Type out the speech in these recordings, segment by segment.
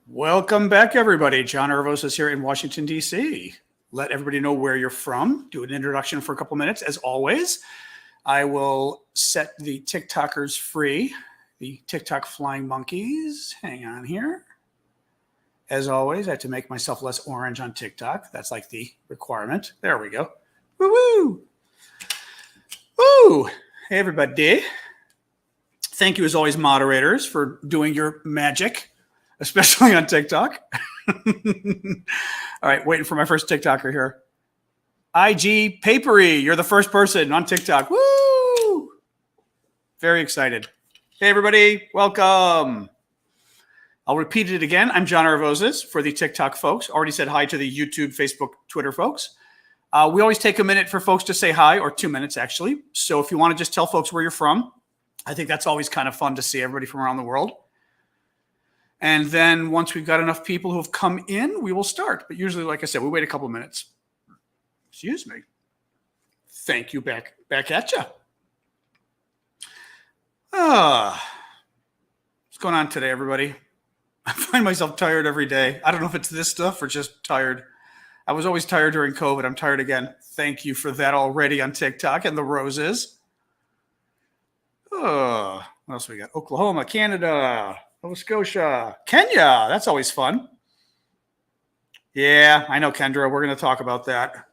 Welcome back, everybody. John Arvosis here in Washington, D.C. Let everybody know where you're from. Do an introduction for a couple minutes. As always, I will set the TikTokers free, the TikTok flying monkeys. Hang on here. As always, I have to make myself less orange on TikTok. That's like the requirement. There we go. Woo-woo! Woo! Hey, everybody. Thank you, as always, moderators, for doing your magic, especially on TikTok. All right, waiting for my first TikToker here. IG Papery, you're the first person on TikTok. Woo! Very excited. Hey, everybody, welcome. I'll repeat it again. I'm John Arvosis for the TikTok folks. Already said hi to the YouTube, Facebook, Twitter folks. We always take a minute for folks to say hi, or 2 minutes, actually. So if you want to just tell folks where you're from, I think that's always kind of fun to see everybody from around the world. And then once we've got enough people who have come in, we will start. But usually, like I said, we wait a couple minutes. Excuse me. Thank you. Back at you. What's going on today, everybody? I find myself tired every day. I don't know if it's this stuff or just tired. I was always tired during COVID. I'm tired again. Thank you for that already on TikTok and the roses. What else we got? Oklahoma, Canada, Nova Scotia, Kenya. That's always fun. Yeah, I know, Kendra. We're going to talk about that.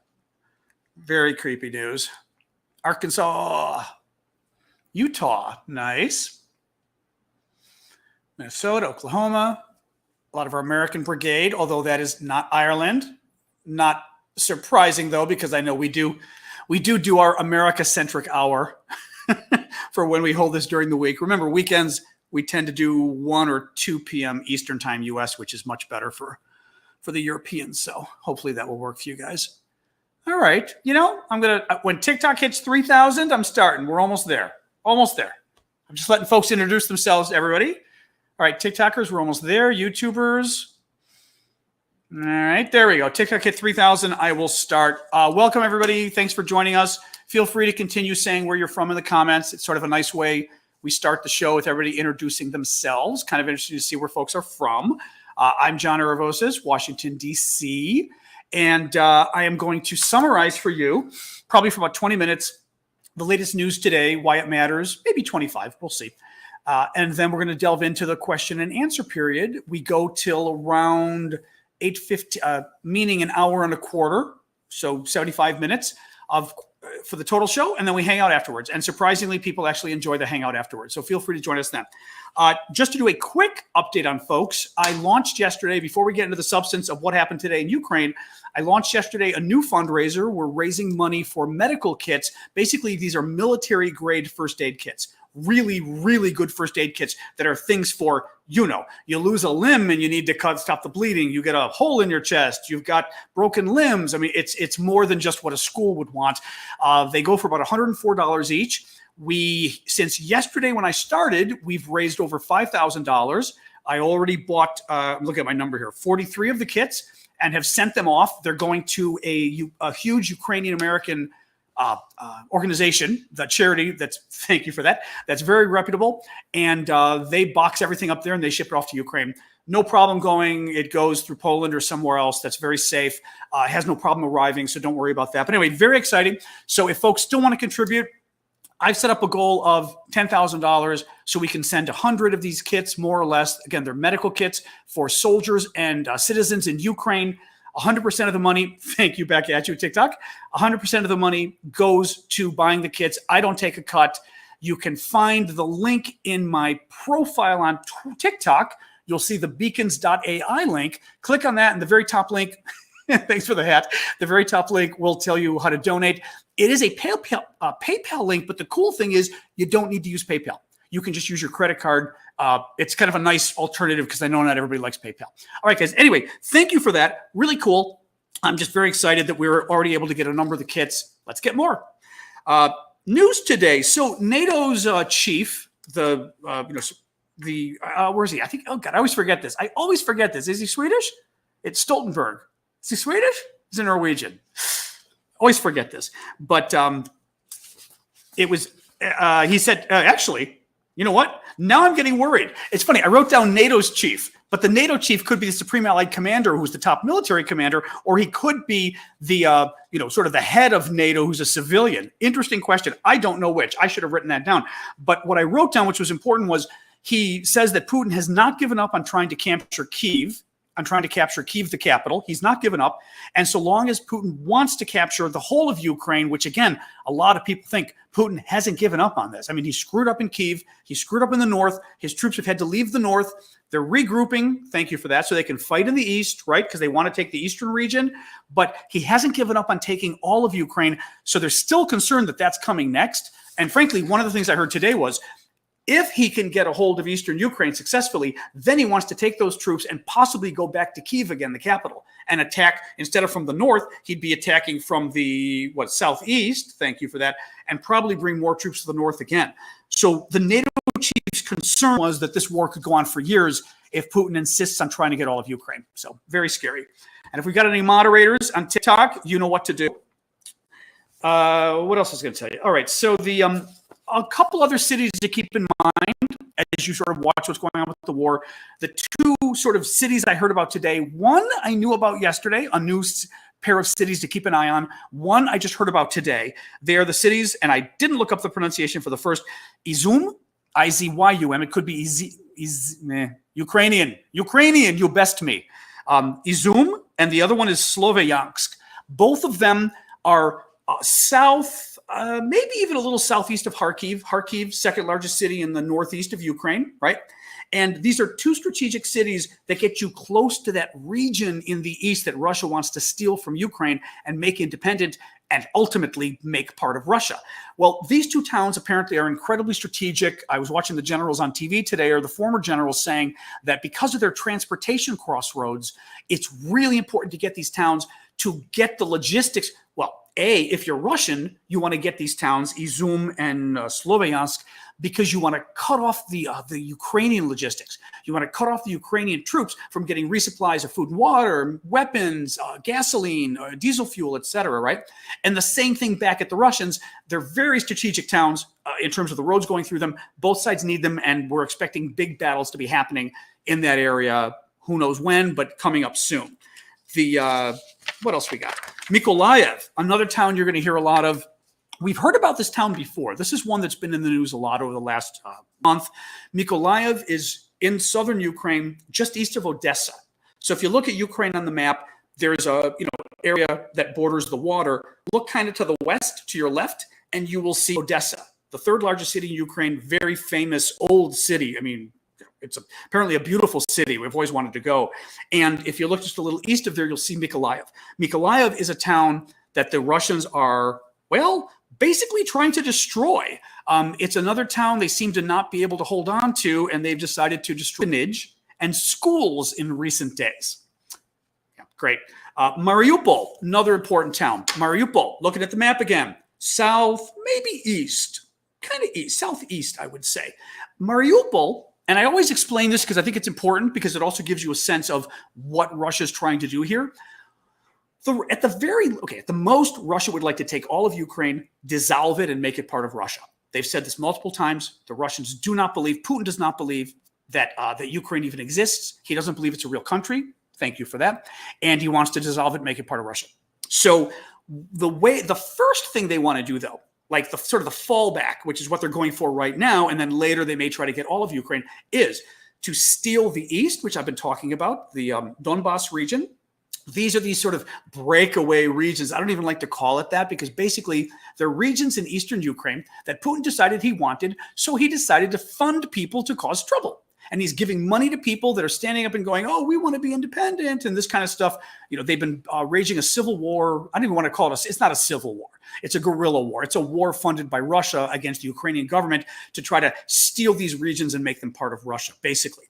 Very creepy news. Arkansas, Utah. Nice. Minnesota, Oklahoma. A lot of our American brigade, although that is not Ireland. Not surprising, though, because I know we do our America-centric hour for when we hold this during the week. Remember, weekends, we tend to do 1 or 2 p.m. Eastern time U.S., which is much better for the Europeans. So hopefully that will work for you guys. All right. You know, when TikTok hits 3,000, I'm starting. We're almost there. Almost there. I'm just letting folks introduce themselves to everybody. All right, TikTokers, we're almost there. YouTubers. All right, there we go. TikTok hit 3,000. I will start. Welcome, everybody. Thanks for joining us. Feel free to continue saying where you're from in the comments. It's sort of a nice way we start the show with everybody introducing themselves. Kind of interesting to see where folks are from. I'm John Arvosis, Washington, D.C., and I am going to summarize for you, probably for about 20 minutes, the latest news today, why it matters, maybe 25. We'll see. And then we're going to delve into the question and answer period. We go till around 8:50, meaning an hour and a quarter, so 75 minutes for the total show, and then we hang out afterwards. And surprisingly, people actually enjoy the hangout afterwards. So feel free to join us then. Just to do a quick update on folks, I launched yesterday, before we get into the substance of what happened today in Ukraine, I launched yesterday a new fundraiser. We're raising money for medical kits. Basically, these are military-grade first aid kits. Really, really good first aid kits that are things for, you lose a limb and you need to stop the bleeding. You get a hole in your chest. You've got broken limbs. I mean, it's more than just what a school would want. They go for about $104 each. Since yesterday when I started, we've raised over $5,000. I already bought, look at my number here, 43 of the kits and have sent them off. They're going to a huge Ukrainian-American organization, the charity. Thank you for that. That's very reputable. And they box everything up there and they ship it off to Ukraine. No problem going. It goes through Poland or somewhere else. That's very safe. It has no problem arriving. So don't worry about that. But anyway, very exciting. So if folks still want to contribute, I've set up a goal of $10,000 so we can send 100 of these kits, more or less. Again, they're medical kits for soldiers and citizens in Ukraine. 100% of the money, thank you, back at you, TikTok. 100% of the money goes to buying the kits. I don't take a cut. You can find the link in my profile on TikTok. You'll see the beacons.ai link. Click on that, and the very top link, thanks for the hat. The very top link will tell you how to donate. It is a PayPal link, but the cool thing is you don't need to use PayPal. You can just use your credit card. It's kind of a nice alternative because I know not everybody likes PayPal. All right, guys. Anyway, thank you for that. Really cool. I'm just very excited that we were already able to get a number of the kits. Let's get more. News today. So NATO's chief, where is he? I think, oh God, I always forget this. Is he Swedish? It's Stoltenberg. Is he Swedish? Is he Norwegian? Always forget this. But it was, he said, actually, you know what? Now I'm getting worried. It's funny. I wrote down NATO's chief, But the NATO chief could be the Supreme Allied Commander, who's the top military commander, or he could be the, sort of the head of NATO, who's a civilian. Interesting question. I don't know which. I should have written that down. But what I wrote down, which was important, was he says that Putin has not given up on trying to capture Kiev, the capital. He's not given up. And so long as Putin wants to capture the whole of Ukraine, which, again, a lot of people think Putin hasn't given up on this. I mean, he screwed up in Kiev. He screwed up in the north. His troops have had to leave the north. They're regrouping. Thank you for that. So they can fight in the east, right? Because they want to take the eastern region. But he hasn't given up on taking all of Ukraine. So they're still concerned that that's coming next. And frankly, one of the things I heard today was, if he can get a hold of eastern Ukraine successfully, then he wants to take those troops and possibly go back to Kiev again, the capital, and attack. Instead of from the north, he'd be attacking from the southeast. Thank you for that. And probably bring more troops to the north again. So the NATO chief's concern was that this war could go on for years if Putin insists on trying to get all of Ukraine. So very scary. And if we got any moderators on TikTok, you know what to do. What else was I going to tell you? All right. So a couple other cities to keep in mind as you sort of watch what's going on with the war. The two sort of cities I heard about today, one I knew about yesterday, a new pair of cities to keep an eye on. One I just heard about today. They are the cities, and I didn't look up the pronunciation for the first, Izum, I-Z-Y-U-M. It could be Ukrainian, you best me. Izum, and the other one is Sloviansk. Both of them are south, maybe even a little southeast of Kharkiv. Kharkiv, second largest city in the northeast of Ukraine, right? And these are two strategic cities that get you close to that region in the east that Russia wants to steal from Ukraine and make independent and ultimately make part of Russia. Well, these two towns apparently are incredibly strategic. I was watching the generals on TV today, or the former generals, saying that because of their transportation crossroads, it's really important to get these towns to get the logistics. Well, if you're Russian, you want to get these towns, Izum and Sloviansk, because you want to cut off the Ukrainian logistics. You want to cut off the Ukrainian troops from getting resupplies of food and water, weapons, gasoline, diesel fuel, etc., right? And the same thing back at the Russians. They're very strategic towns in terms of the roads going through them. Both sides need them, and we're expecting big battles to be happening in that area. Who knows when, but coming up soon. What else we got? Mykolaiv, another town you're going to hear a lot of. We've heard about this town before. This is one that's been in the news a lot over the last month. Mykolaiv is in southern Ukraine, just east of Odessa. So if you look at Ukraine on the map, there's a area that borders the water. Look kind of to the west, to your left, and you will see Odessa, the third largest city in Ukraine, very famous old city. I mean, it's apparently a beautiful city. We've always wanted to go. And if you look just a little east of there, you'll see Mykolaiv. Mykolaiv is a town that the Russians are, basically trying to destroy. It's another town they seem to not be able to hold on to, and they've decided to destroy orphanage and schools in recent days. Yeah, great. Mariupol, another important town. Mariupol, looking at the map again. South, maybe east. Kind of east, southeast, I would say. Mariupol. And I always explain this because I think it's important, because it also gives you a sense of what Russia's trying to do here. At the most, Russia would like to take all of Ukraine, dissolve it, and make it part of Russia. They've said this multiple times. The Russians do not believe, Putin does not believe that Ukraine even exists. He doesn't believe it's a real country. Thank you for that. And he wants to dissolve it, make it part of Russia. So the first thing they want to do, though, like the sort of the fallback, which is what they're going for right now, and then later they may try to get all of Ukraine, is to steal the east, which I've been talking about, the Donbas region. These are these sort of breakaway regions. I don't even like to call it that, because basically they're regions in eastern Ukraine that Putin decided he wanted, so he decided to fund people to cause trouble. And he's giving money to people that are standing up and going, oh, we want to be independent, and this kind of stuff. They've been raging a civil war. I don't even want to call it it's not a civil war. It's a guerrilla war. It's a war funded by Russia against the Ukrainian government to try to steal these regions and make them part of Russia, basically.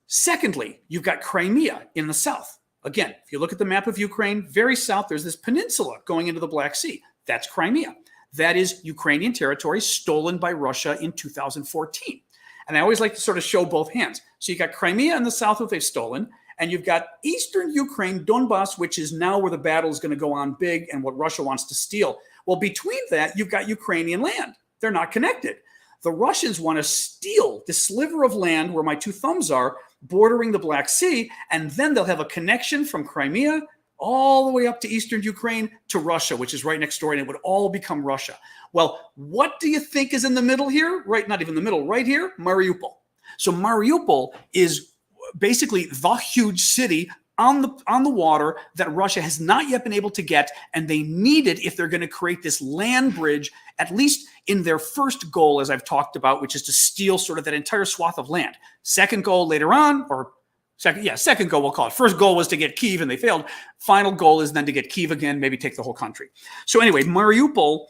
Secondly, you've got Crimea in the south. Again, if you look at the map of Ukraine, very south, there's this peninsula going into the Black Sea. That's Crimea. That is Ukrainian territory stolen by Russia in 2014. And I always like to sort of show both hands. So you got Crimea in the south that they've stolen, and you've got eastern Ukraine, Donbas, which is now where the battle is going to go on big and what Russia wants to steal. Well, between that, you've got Ukrainian land. They're not connected. The Russians want to steal this sliver of land where my two thumbs are bordering the Black Sea, and then they'll have a connection from Crimea all the way up to eastern Ukraine to Russia, which is right next door, and it would all become Russia. Well, what do you think is in the middle here? Right, not even the middle, right here, Mariupol. So Mariupol is basically the huge city on the water that Russia has not yet been able to get, and they need it if they're going to create this land bridge, at least in their first goal, as I've talked about, which is to steal sort of that entire swath of land. Second goal later on, or second goal we'll call it. First goal was to get Kiev, and they failed. Final goal is then to get Kiev again, maybe take the whole country. So anyway, Mariupol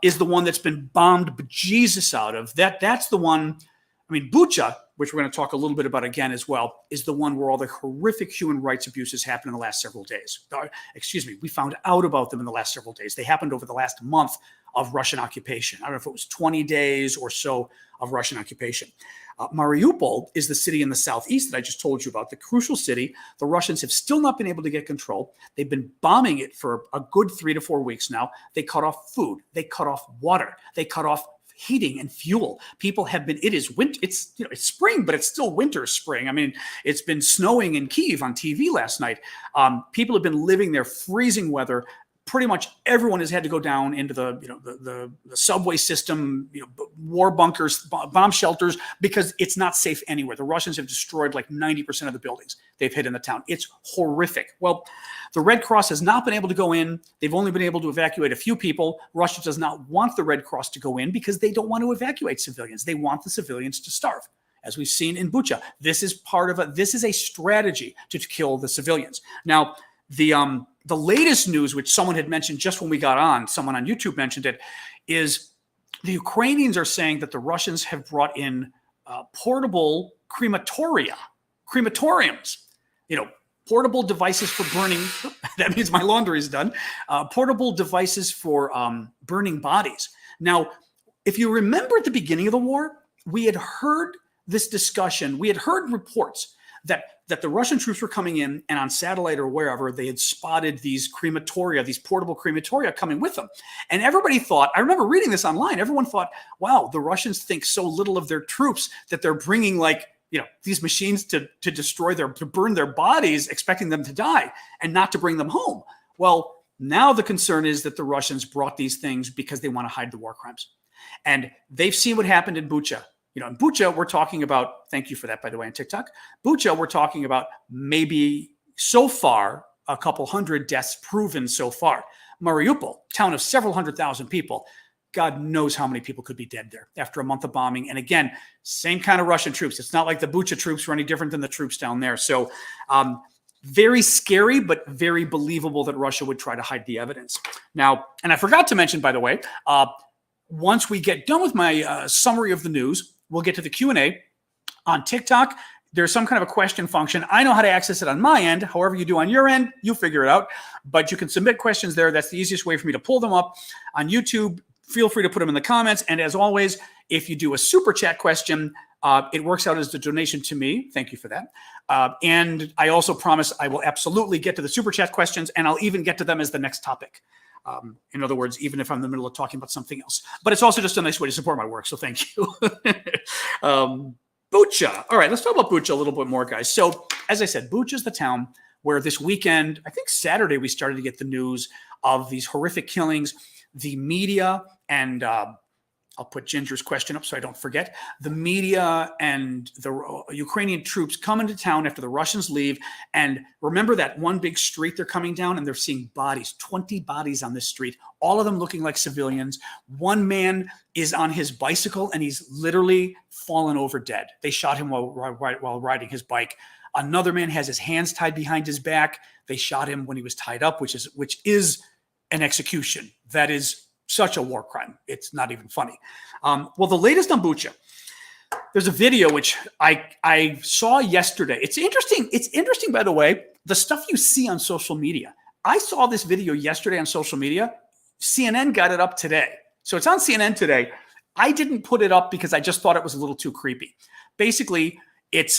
is the one that's been bombed bejesus out of. That's the one. I mean, Bucha, which we're going to talk a little bit about again as well, is the one where all the horrific human rights abuses happened in the last several days. We found out about them in the last several days. They happened over the last month of Russian occupation. I don't know if it was 20 days or so of Russian occupation. Mariupol is the city in the southeast that I just told you about, the crucial city. The Russians have still not been able to get control. They've been bombing it for a good 3 to 4 weeks now. They cut off food. They cut off water. They cut off heating and fuel. People have been, it is winter, it's spring, but it's still winter spring. I mean, it's been snowing in Kiev on TV last night. People have been living their freezing weather. Pretty much everyone has had to go down into the subway system, war bunkers, bomb shelters, because it's not safe anywhere. The Russians have destroyed like 90% of the buildings they've hit in the town. It's horrific. Well, the Red Cross has not been able to go in. They've only been able to evacuate a few people. Russia does not want the Red Cross to go in because they don't want to evacuate civilians. They want the civilians to starve, as we've seen in Bucha. This is a strategy to kill the civilians. Now, the latest news, which someone had mentioned just when we got on, someone on YouTube mentioned it, is the Ukrainians are saying that the Russians have brought in portable crematoriums, portable devices for burning. That means my laundry is done. Portable devices for burning bodies. Now, if you remember at the beginning of the war, we had heard this discussion. We had heard reports that the Russian troops were coming in, and on satellite or wherever, they had spotted these crematoria, these portable crematoria coming with them. And everybody thought, I remember reading this online, everyone thought, wow, the Russians think so little of their troops that they're bringing these machines to burn their bodies, expecting them to die and not to bring them home. Well, now the concern is that the Russians brought these things because they want to hide the war crimes. And they've seen what happened in Bucha. In Bucha, we're talking about, thank you for that, by the way, on TikTok. Bucha, we're talking about maybe so far, a couple hundred deaths proven so far. Mariupol, town of several 100,000 people, God knows how many people could be dead there after a month of bombing. And again, same kind of Russian troops. It's not like the Bucha troops were any different than the troops down there. So very scary, but very believable that Russia would try to hide the evidence. Now, and I forgot to mention, by the way, once we get done with my summary of the news, we'll get to the Q&A on TikTok. There's some kind of a question function. I know how to access it on my end. However you do on your end, you figure it out. But you can submit questions there. That's the easiest way for me to pull them up. On YouTube, feel free to put them in the comments. And as always, if you do a super chat question, it works out as a donation to me. Thank you for that. And I also promise I will absolutely get to the super chat questions, and I'll even get to them as the next topic. In other words, even if I'm in the middle of talking about something else. But it's also just a nice way to support my work, so thank you. Bucha. All right, let's talk about Bucha a little bit more, guys. So, as I said, Bucha is the town where this weekend, I think Saturday, we started to get the news of these horrific killings. The media and I'll put Ginger's question up so I don't forget. The media and the Ukrainian troops come into town after the Russians leave. And remember that one big street they're coming down, and they're seeing bodies, 20 bodies on this street, all of them looking like civilians. One man is on his bicycle, and he's literally fallen over dead. They shot him while riding his bike. Another man has his hands tied behind his back. They shot him when he was tied up, which is an execution. That is such a war crime. It's not even funny. Well, the latest on Bucha, there's a video which I saw yesterday. It's interesting. It's interesting, by the way, the stuff you see on social media. I saw this video yesterday on social media. CNN got it up today. So it's on CNN today. I didn't put it up because I just thought it was a little too creepy. Basically, it's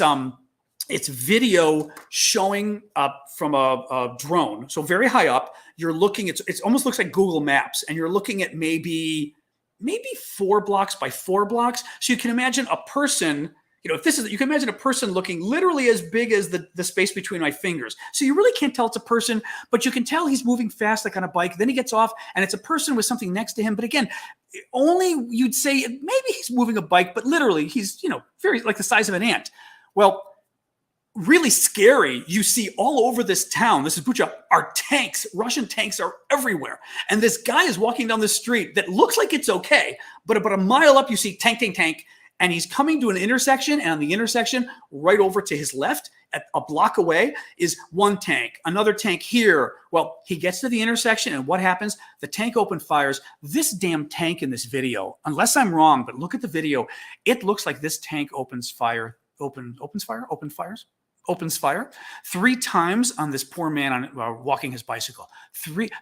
video showing up from a drone. So very high up, you're looking, it almost looks like Google Maps, and you're looking at maybe 4 blocks by 4 blocks. So you can imagine a person, if this is, you can imagine a person looking literally as big as the space between my fingers. So you really can't tell it's a person, but you can tell he's moving fast, like on a bike. Then he gets off and it's a person with something next to him. But again, only you'd say maybe he's moving a bike, but literally he's, very like the size of an ant. Well, really scary. You see all over this town, this is Bucha, are tanks. Russian tanks are everywhere. And this guy is walking down the street that looks like it's okay, but about a mile up, you see tank, tank, tank. And he's coming to an intersection, and on the intersection, right over to his left, at a block away, is one tank, another tank here. Well, he gets to the intersection, and what happens? The tank opens fires. This damn tank in this video, unless I'm wrong, but look at the video, it looks like this tank opens fire 3 times on this poor man walking his bicycle.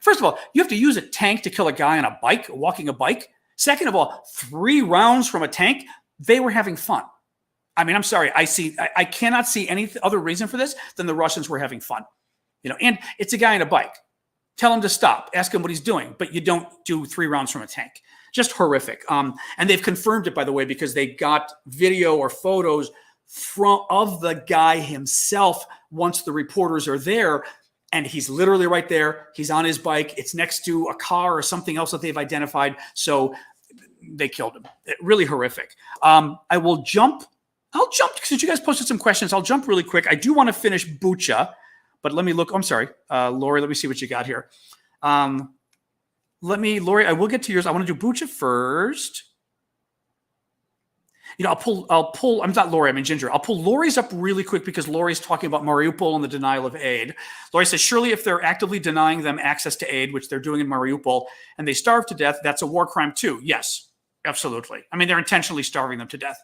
First of all, you have to use a tank to kill a guy on a bike, walking a bike. Second of all, 3 rounds from a tank. They were having fun. I mean, I'm sorry. I cannot see any other reason for this than the Russians were having fun. And it's a guy on a bike. Tell him to stop. Ask him what he's doing, but you don't do 3 rounds from a tank. Just horrific. And they've confirmed it, by the way, because they got video or photos of the guy himself once the reporters are there. And he's literally right there. He's on his bike. It's next to a car or something else that they've identified. So they killed him. Really horrific. I'll jump since you guys posted some questions. I'll jump really quick. I do want to finish Bucha, but let me look. I'm sorry, Lori. Let me see what you got here. Lori, I will get to yours. I want to do Bucha first. I'll pull, I'm not Lori, I'm in Ginger. I'll pull Lori's up really quick because Lori's talking about Mariupol and the denial of aid. Lori says, surely if they're actively denying them access to aid, which they're doing in Mariupol, and they starve to death, that's a war crime too. Yes, absolutely. I mean, they're intentionally starving them to death.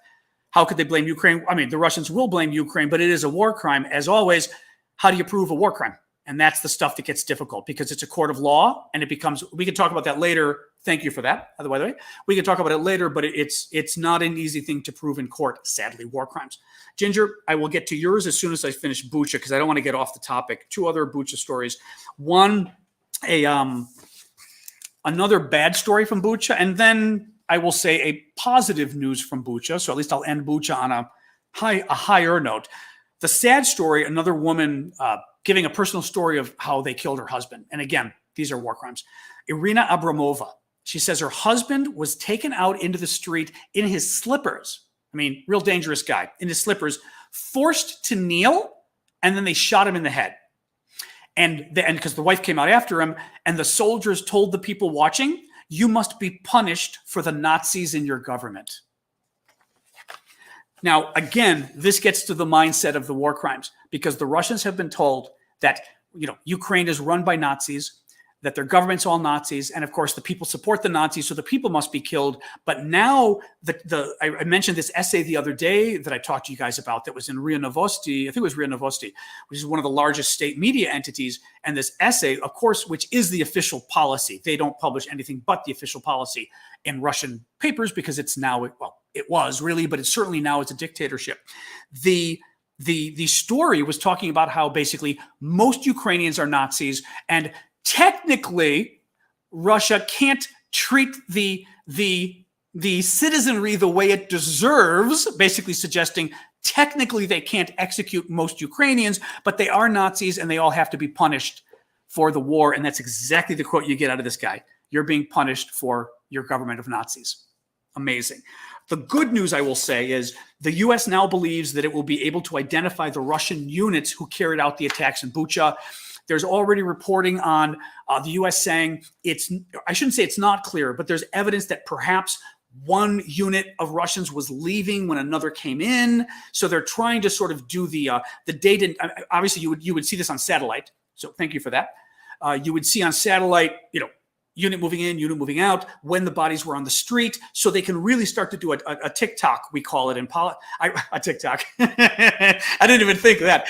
How could they blame Ukraine? I mean, the Russians will blame Ukraine, but it is a war crime. As always, how do you prove a war crime? And that's the stuff that gets difficult because it's a court of law and it becomes, we can talk about that later. Thank you for that, by the way. We can talk about it later, but it's not an easy thing to prove in court, sadly, war crimes. Ginger, I will get to yours as soon as I finish Bucha because I don't want to get off the topic. 2 other Bucha stories. One, another bad story from Bucha, and then I will say a positive news from Bucha. So at least I'll end Bucha on a higher note. The sad story, another woman giving a personal story of how they killed her husband. And again, these are war crimes. Irina Abramova. She says her husband was taken out into the street in his slippers. I mean, real dangerous guy. In his slippers, forced to kneel, and then they shot him in the head. And because the wife came out after him, and the soldiers told the people watching, you must be punished for the Nazis in your government. Now, again, this gets to the mindset of the war crimes because the Russians have been told that, Ukraine is run by Nazis, that their government's all Nazis, and of course the people support the Nazis, so the people must be killed. But now, I mentioned this essay the other day that I talked to you guys about that was in RIA Novosti, I think it was RIA Novosti, which is one of the largest state media entities, and this essay, of course, which is the official policy. They don't publish anything but the official policy in Russian papers because it's now, it was really, but it's certainly now it's a dictatorship. The story was talking about how basically most Ukrainians are Nazis, and technically, Russia can't treat the citizenry the way it deserves, basically suggesting technically they can't execute most Ukrainians, but they are Nazis and they all have to be punished for the war. And that's exactly the quote you get out of this guy. You're being punished for your government of Nazis. Amazing. The good news, I will say, is the U.S. now believes that it will be able to identify the Russian units who carried out the attacks in Bucha. There's already reporting on the U.S. saying I shouldn't say it's not clear, but there's evidence that perhaps one unit of Russians was leaving when another came in. So they're trying to sort of do the data. Obviously, you would see this on satellite. So thank you for that. You would see on satellite, unit moving in, unit moving out, when the bodies were on the street, so they can really start to do a TikTok, we call it in a TikTok. I didn't even think of that.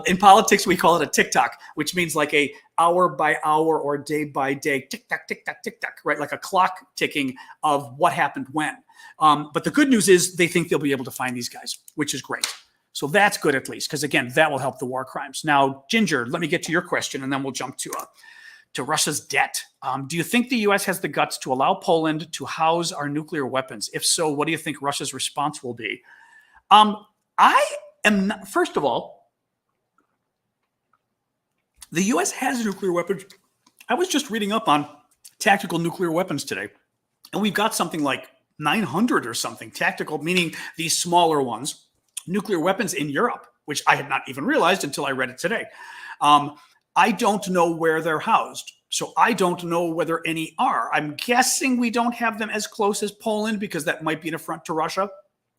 In politics, we call it a TikTok, which means like a hour by hour or day by day, tick-tock, tick-tock, tick-tock, right? Like a clock ticking of what happened when. But the good news is they think they'll be able to find these guys, which is great. So that's good at least, because again, that will help the war crimes. Now, Ginger, let me get to your question, and then we'll jump to Russia's debt. Do you think the U.S. has the guts to allow Poland to house our nuclear weapons? If so, what do you think Russia's response will be? I am not, first of all, the U.S. has nuclear weapons. I was just reading up on tactical nuclear weapons today, and we've got something like 900 or something, tactical, meaning these smaller ones, nuclear weapons in Europe, which I had not even realized until I read it today. I don't know where they're housed, so I don't know whether any are. I'm guessing we don't have them as close as Poland because that might be an affront to Russia.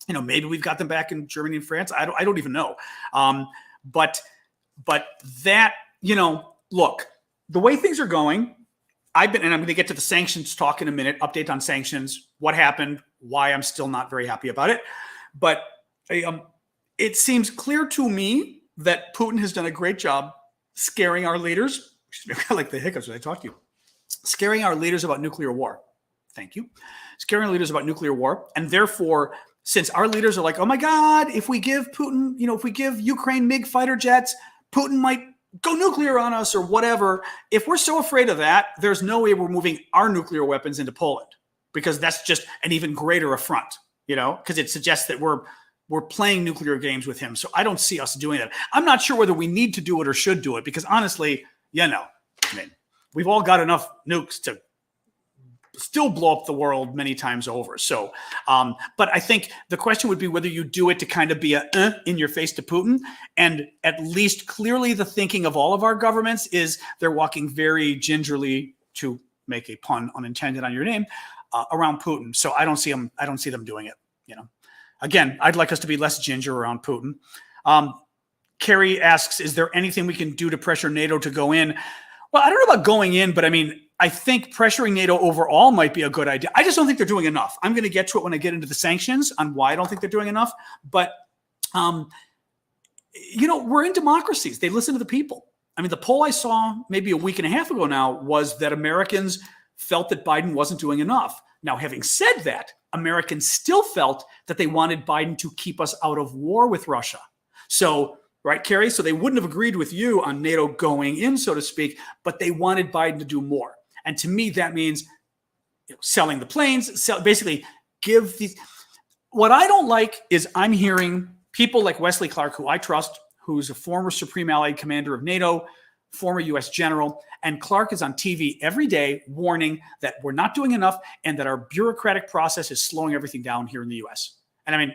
Maybe we've got them back in Germany and France. I don't even know. But that, look, the way things are going, and I'm going to get to the sanctions talk in a minute, update on sanctions, what happened, why I'm still not very happy about it. But it seems clear to me that Putin has done a great job scaring our leaders. I like the hiccups when I talk to you. Scaring our leaders about nuclear war. Thank you. Scaring our leaders about nuclear war. And therefore, since our leaders are like, oh my God, if we give Putin, if we give Ukraine MiG fighter jets, Putin might go nuclear on us or whatever. If we're so afraid of that, there's no way we're moving our nuclear weapons into Poland, because that's just an even greater affront, because it suggests that we're playing nuclear games with him. So I don't see us doing that. I'm not sure whether we need to do it or should do it, because honestly, we've all got enough nukes to still blow up the world many times over. So, but I think the question would be whether you do it to kind of be in your face to Putin. And at least clearly the thinking of all of our governments is they're walking very gingerly, to make a pun unintended on your name, around Putin. So I don't see them doing it. Again, I'd like us to be less ginger around Putin. Carrie asks, is there anything we can do to pressure NATO to go in? Well, I don't know about going in, but I think pressuring NATO overall might be a good idea. I just don't think they're doing enough. I'm going to get to it when I get into the sanctions on why I don't think they're doing enough. But, we're in democracies. They listen to the people. The poll I saw maybe a week and a half ago now was that Americans felt that Biden wasn't doing enough. Now, having said that, Americans still felt that they wanted Biden to keep us out of war with Russia. So, right, Carrie? So they wouldn't have agreed with you on NATO going in, so to speak, but they wanted Biden to do more. And to me, that means selling the planes, basically give these. What I don't like is I'm hearing people like Wesley Clark, who I trust, who's a former Supreme Allied Commander of NATO, former U.S. general, and Clark is on TV every day warning that we're not doing enough and that our bureaucratic process is slowing everything down here in the U.S. And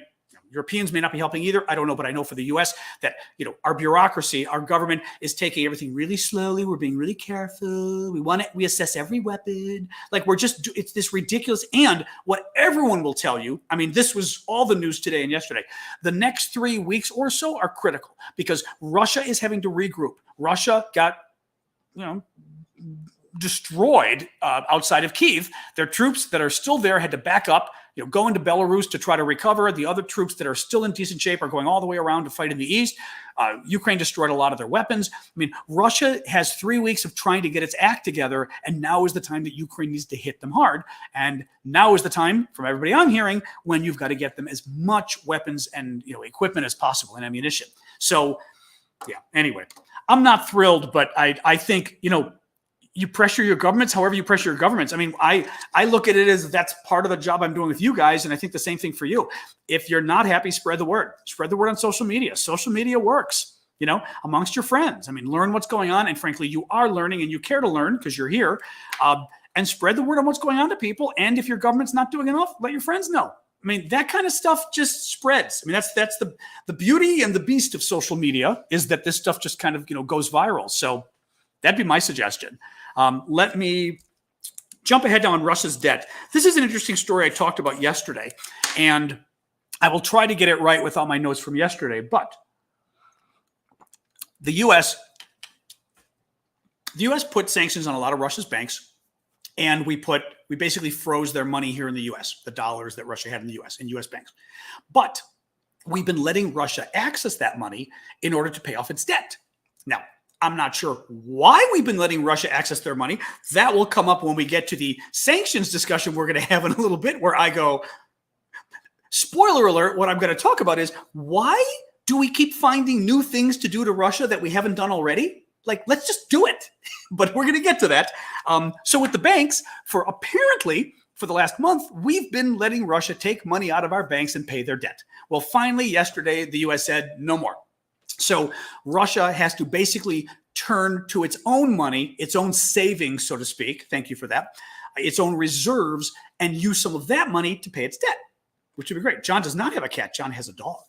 Europeans may not be helping either. I don't know, but I know for the U.S. that, our bureaucracy, our government is taking everything really slowly. We're being really careful. We assess every weapon. It's this ridiculous. And what everyone will tell you, this was all the news today and yesterday. The next 3 weeks or so are critical because Russia is having to regroup. Russia got, destroyed outside of Kiev. Their troops that are still there had to back up, go into Belarus to try to recover. The other troops that are still in decent shape are going all the way around to fight in the east. Ukraine destroyed a lot of their weapons. Russia has 3 weeks of trying to get its act together, and now is the time that Ukraine needs to hit them hard. And now is the time, from everybody I'm hearing, when you've got to get them as much weapons and equipment as possible and ammunition. So, anyway, I'm not thrilled, but I think, you pressure your governments however you pressure your governments. I look at it as that's part of the job I'm doing with you guys, and I think the same thing for you. If you're not happy, spread the word. Spread the word on social media. Social media works, amongst your friends. Learn what's going on, and frankly, you are learning and you care to learn because you're here, and spread the word on what's going on to people. And if your government's not doing enough, let your friends know. That kind of stuff just spreads. That's the beauty and the beast of social media is that this stuff just kind of, goes viral. So that'd be my suggestion. Let me jump ahead now on Russia's debt. This is an interesting story I talked about yesterday, and I will try to get it right with all my notes from yesterday. But the U.S. put sanctions on a lot of Russia's banks, and we basically froze their money here in the U.S., the dollars that Russia had in the U.S. in U.S. banks. But we've been letting Russia access that money in order to pay off its debt. Now, I'm not sure why we've been letting Russia access their money. That will come up when we get to the sanctions discussion we're going to have in a little bit, where I go, spoiler alert, what I'm going to talk about is why do we keep finding new things to do to Russia that we haven't done already? Let's just do it. But we're going to get to that. So with the banks, for for the last month, we've been letting Russia take money out of our banks and pay their debt. Well, finally, yesterday, the U.S. said no more. So Russia has to basically turn to its own money, its own savings, so to speak. Thank you for that. Its own reserves, and use some of that money to pay its debt, which would be great. John does not have a cat. John has a dog.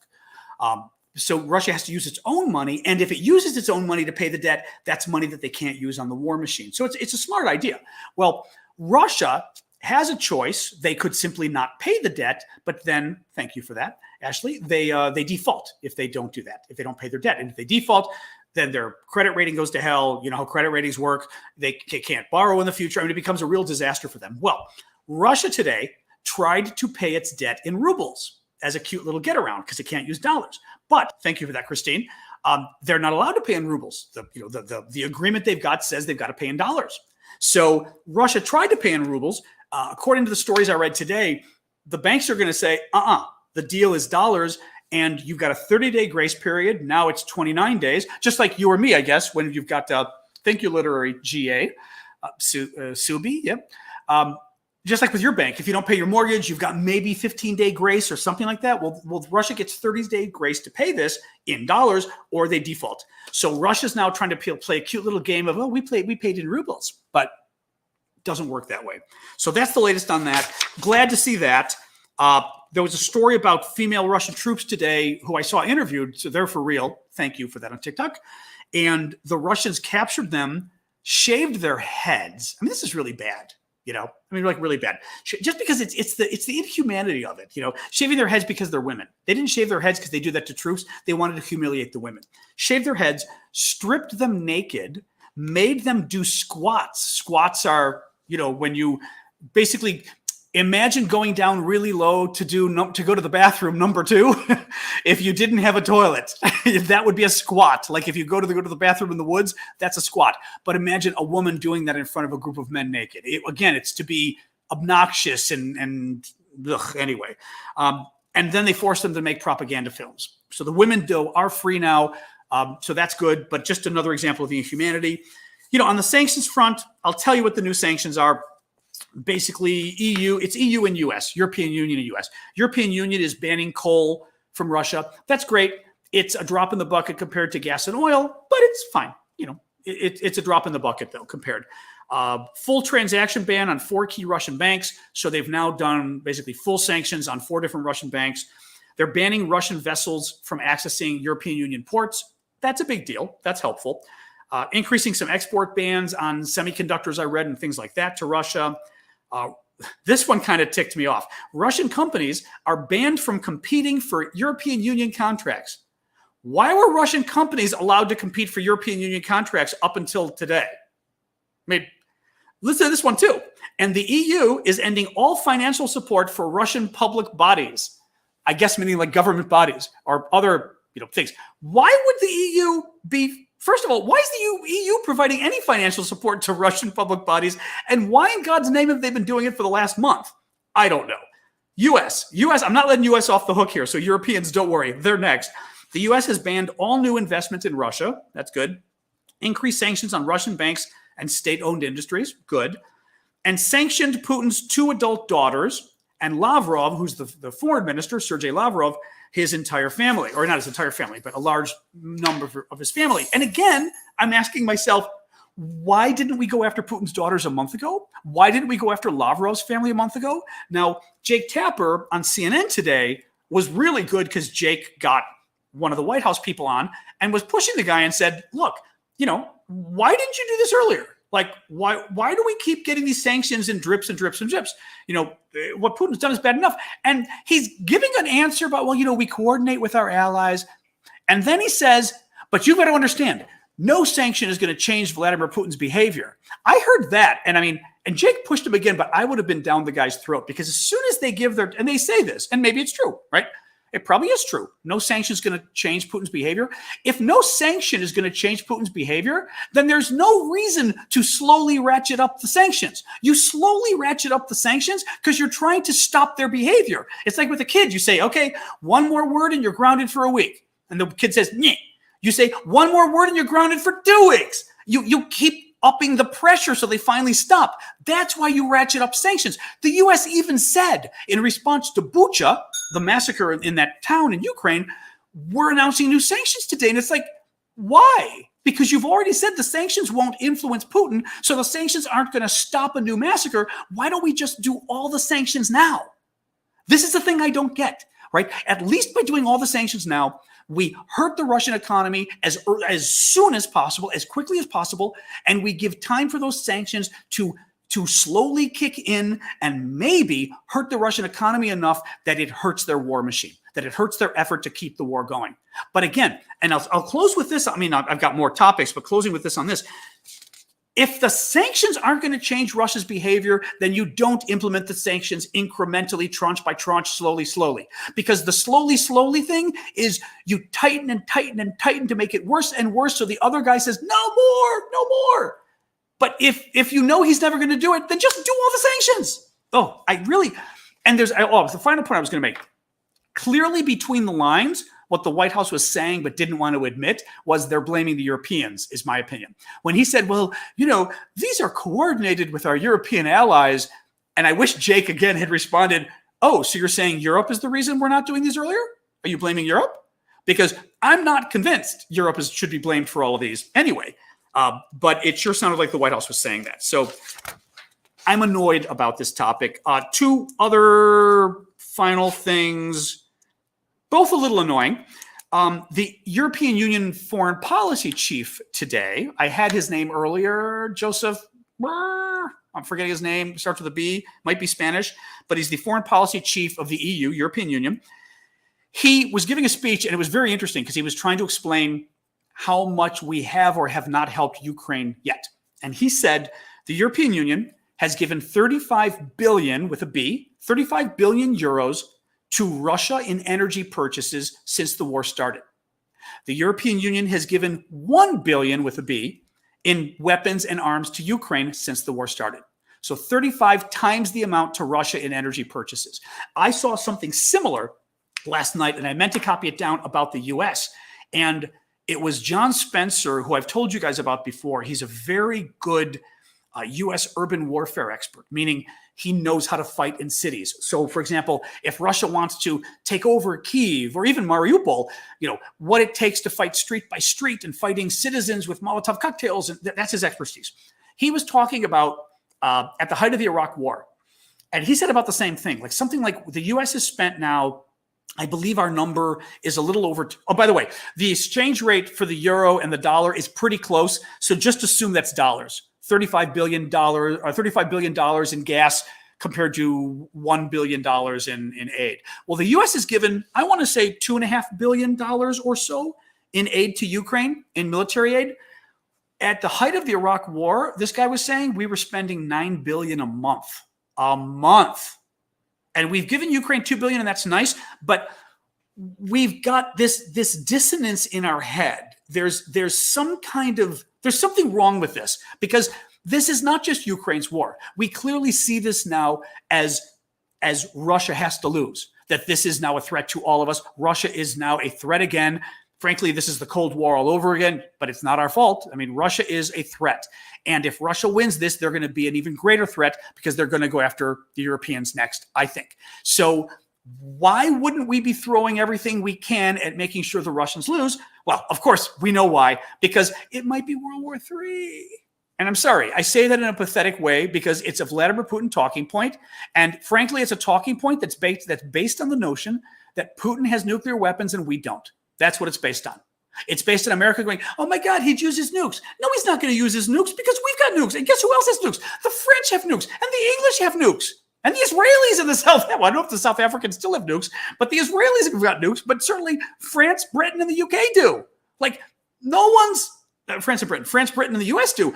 So Russia has to use its own money. And if it uses its own money to pay the debt, that's money that they can't use on the war machine. So it's a smart idea. Well, Russia has a choice. They could simply not pay the debt, but then, thank you for that, Ashley, they default if they don't do that, if they don't pay their debt. And if they default, then their credit rating goes to hell. You know how credit ratings work. They can't borrow in the future. I mean, it becomes a real disaster for them. Well, Russia today tried to pay its debt in rubles as a cute little get around because it can't use dollars. But thank you for that, Christine. They're not allowed to pay in rubles. The agreement they've got says they've got to pay in dollars. So Russia tried to pay in rubles. According to the stories I read today, the banks are going to say, the deal is dollars. And you've got a 30-day grace period. Now it's 29 days, just like you or me, I guess, when you've got, thank you, literary GA, Subi, yep. Just like with your bank, if you don't pay your mortgage, you've got maybe 15-day grace or something like that. Well, Russia gets 30-day grace to pay this in dollars, or they default. So Russia's now trying to play a cute little game of, we paid in rubles, but it doesn't work that way. So that's the latest on that. Glad to see that. There was a story about female Russian troops today who I saw interviewed, so they're for real. Thank you for that on TikTok. And the Russians captured them, shaved their heads. I mean, this is really bad, like really bad. Just because it's the inhumanity of it, shaving their heads because they're women. They didn't shave their heads because they do that to troops. They wanted to humiliate the women. Shaved their heads, stripped them naked, made them do squats. Squats are, when you basically imagine going down really low to go to the bathroom, number 2. If you didn't have a toilet, that would be a squat. Like if you go to the bathroom in the woods, that's a squat. But imagine a woman doing that in front of a group of men naked. It's to be obnoxious and anyway. And then they force them to make propaganda films. So the women are free now. So that's good. But just another example of the inhumanity. On the sanctions front, I'll tell you what the new sanctions are. Basically, it's EU and US, European Union and US. European Union is banning coal from Russia. That's great. It's a drop in the bucket compared to gas and oil, but it's fine. It's a drop in the bucket, though, compared. Full transaction ban on 4 key Russian banks. So they've now done basically full sanctions on 4 different Russian banks. They're banning Russian vessels from accessing European Union ports. That's a big deal. That's helpful. Increasing some export bans on semiconductors, I read, and things like that to Russia. This one kind of ticked me off. Russian companies are banned from competing for European Union contracts. Why were Russian companies allowed to compete for European Union contracts up until today? I mean, listen to this one too. And the EU is ending all financial support for Russian public bodies. I guess meaning like government bodies or other things. Why would the EU be? First of all, why is the EU providing any financial support to Russian public bodies? And why in God's name have they been doing it for the last month? I don't know. US, I'm not letting US off the hook here, so Europeans, don't worry. They're next. The US has banned all new investment in Russia. That's good. Increased sanctions on Russian banks and state-owned industries. Good. And sanctioned Putin's 2 adult daughters and Lavrov, who's the foreign minister, Sergei Lavrov, his entire family, or not his entire family, but a large number of his family. And again, I'm asking myself, why didn't we go after Putin's daughters a month ago? Why didn't we go after Lavrov's family a month ago? Now, Jake Tapper on CNN today was really good because Jake got one of the White House people on and was pushing the guy and said, look, why didn't you do this earlier? Like, why do we keep getting these sanctions in drips and drips and drips? What Putin's done is bad enough. And he's giving an answer about, we coordinate with our allies. And then he says, but you've got to understand, no sanction is going to change Vladimir Putin's behavior. I heard that. And Jake pushed him again, but I would have been down the guy's throat because as soon as they and they say this, and maybe it's true, right? It probably is true. No sanction is going to change Putin's behavior. If no sanction is going to change Putin's behavior, then there's no reason to slowly ratchet up the sanctions. You slowly ratchet up the sanctions because you're trying to stop their behavior. It's like with a kid. You say, okay, one more word and you're grounded for a week. And the kid says, nyeh. You say, one more word and you're grounded for 2 weeks. You keep upping the pressure so they finally stop. That's why you ratchet up sanctions. The U.S. even said in response to Bucha, the massacre in that town in Ukraine, we're announcing new sanctions today. And it's like, why? Because you've already said the sanctions won't influence Putin, so the sanctions aren't going to stop a new massacre. Why don't we just do all the sanctions now? This is the thing I don't get, right? At least by doing all the sanctions now, we hurt the Russian economy as soon as possible, as quickly as possible, and we give time for those sanctions to slowly kick in and maybe hurt the Russian economy enough that it hurts their war machine, that it hurts their effort to keep the war going. But again, and I'll close with this. I mean, I've got more topics, but closing with this on this. If the sanctions aren't going to change Russia's behavior, then you don't implement the sanctions incrementally, tranche by tranche, slowly. Because the slowly thing is you tighten and tighten and tighten to make it worse and worse. So the other guy says, no more. But if you know he's never going to do it, then just do all the sanctions. The final point I was going to make. Clearly between the lines, what the White House was saying but didn't want to admit was they're blaming the Europeans, is my opinion. When he said, well, these are coordinated with our European allies. And I wish Jake again had responded, oh, so you're saying Europe is the reason we're not doing these earlier? Are you blaming Europe? Because I'm not convinced Europe should be blamed for all of these anyway. But it sure sounded like the White House was saying that. So I'm annoyed about this topic. Two other final things, both a little annoying. The European Union foreign policy chief today, I had his name earlier, Joseph, I'm forgetting his name, starts with a B, might be Spanish, but he's the foreign policy chief of the EU, European Union. He was giving a speech, and it was very interesting because he was trying to explain how much we have or have not helped Ukraine yet. And he said the European Union has given 35 billion, with a B, 35 billion euros to Russia in energy purchases since the war started. The European Union has given 1 billion, with a B, in weapons and arms to Ukraine since the war started. So 35 times the amount to Russia in energy purchases. I saw something similar last night, and I meant to copy it down, about the US. And it was John Spencer, who I've told you guys about before. He's a very good U.S. urban warfare expert, meaning he knows how to fight in cities. So, for example, if Russia wants to take over Kiev or even Mariupol, what it takes to fight street by street and fighting citizens with Molotov cocktails, and that's his expertise. He was talking about at the height of the Iraq War, and he said about the same thing, like something like the U.S. has spent now, I believe our number is a little over. Oh, by the way, the exchange rate for the euro and the dollar is pretty close. So just assume that's dollars. $35 billion in gas compared to $1 billion in aid. Well, the U.S. has given, I want to say, $2.5 billion or so in aid to Ukraine, in military aid. At the height of the Iraq War, this guy was saying we were spending $9 billion a month. And we've given Ukraine $2 billion, and that's nice, but we've got this dissonance in our head. There's something wrong with this, because this is not just Ukraine's war. We clearly see this now as Russia has to lose, that this is now a threat to all of us. Russia is now a threat again. Frankly, this is the Cold War all over again, but it's not our fault. I mean, Russia is a threat. And if Russia wins this, they're going to be an even greater threat because they're going to go after the Europeans next, I think. So why wouldn't we be throwing everything we can at making sure the Russians lose? Well, of course, we know why, because it might be World War III. And I'm sorry, I say that in a pathetic way because it's a Vladimir Putin talking point. And frankly, it's a talking point that's based on the notion that Putin has nuclear weapons and we don't. That's what it's based on. It's based on America going, oh my God, he'd use his nukes. No, he's not going to use his nukes because we've got nukes. And guess who else has nukes? The French have nukes and the English have nukes. And the Israelis in the South, well, I don't know if the South Africans still have nukes, but the Israelis have got nukes, but certainly France, Britain, and the UK do. Like, no one's, France, Britain, and the US do.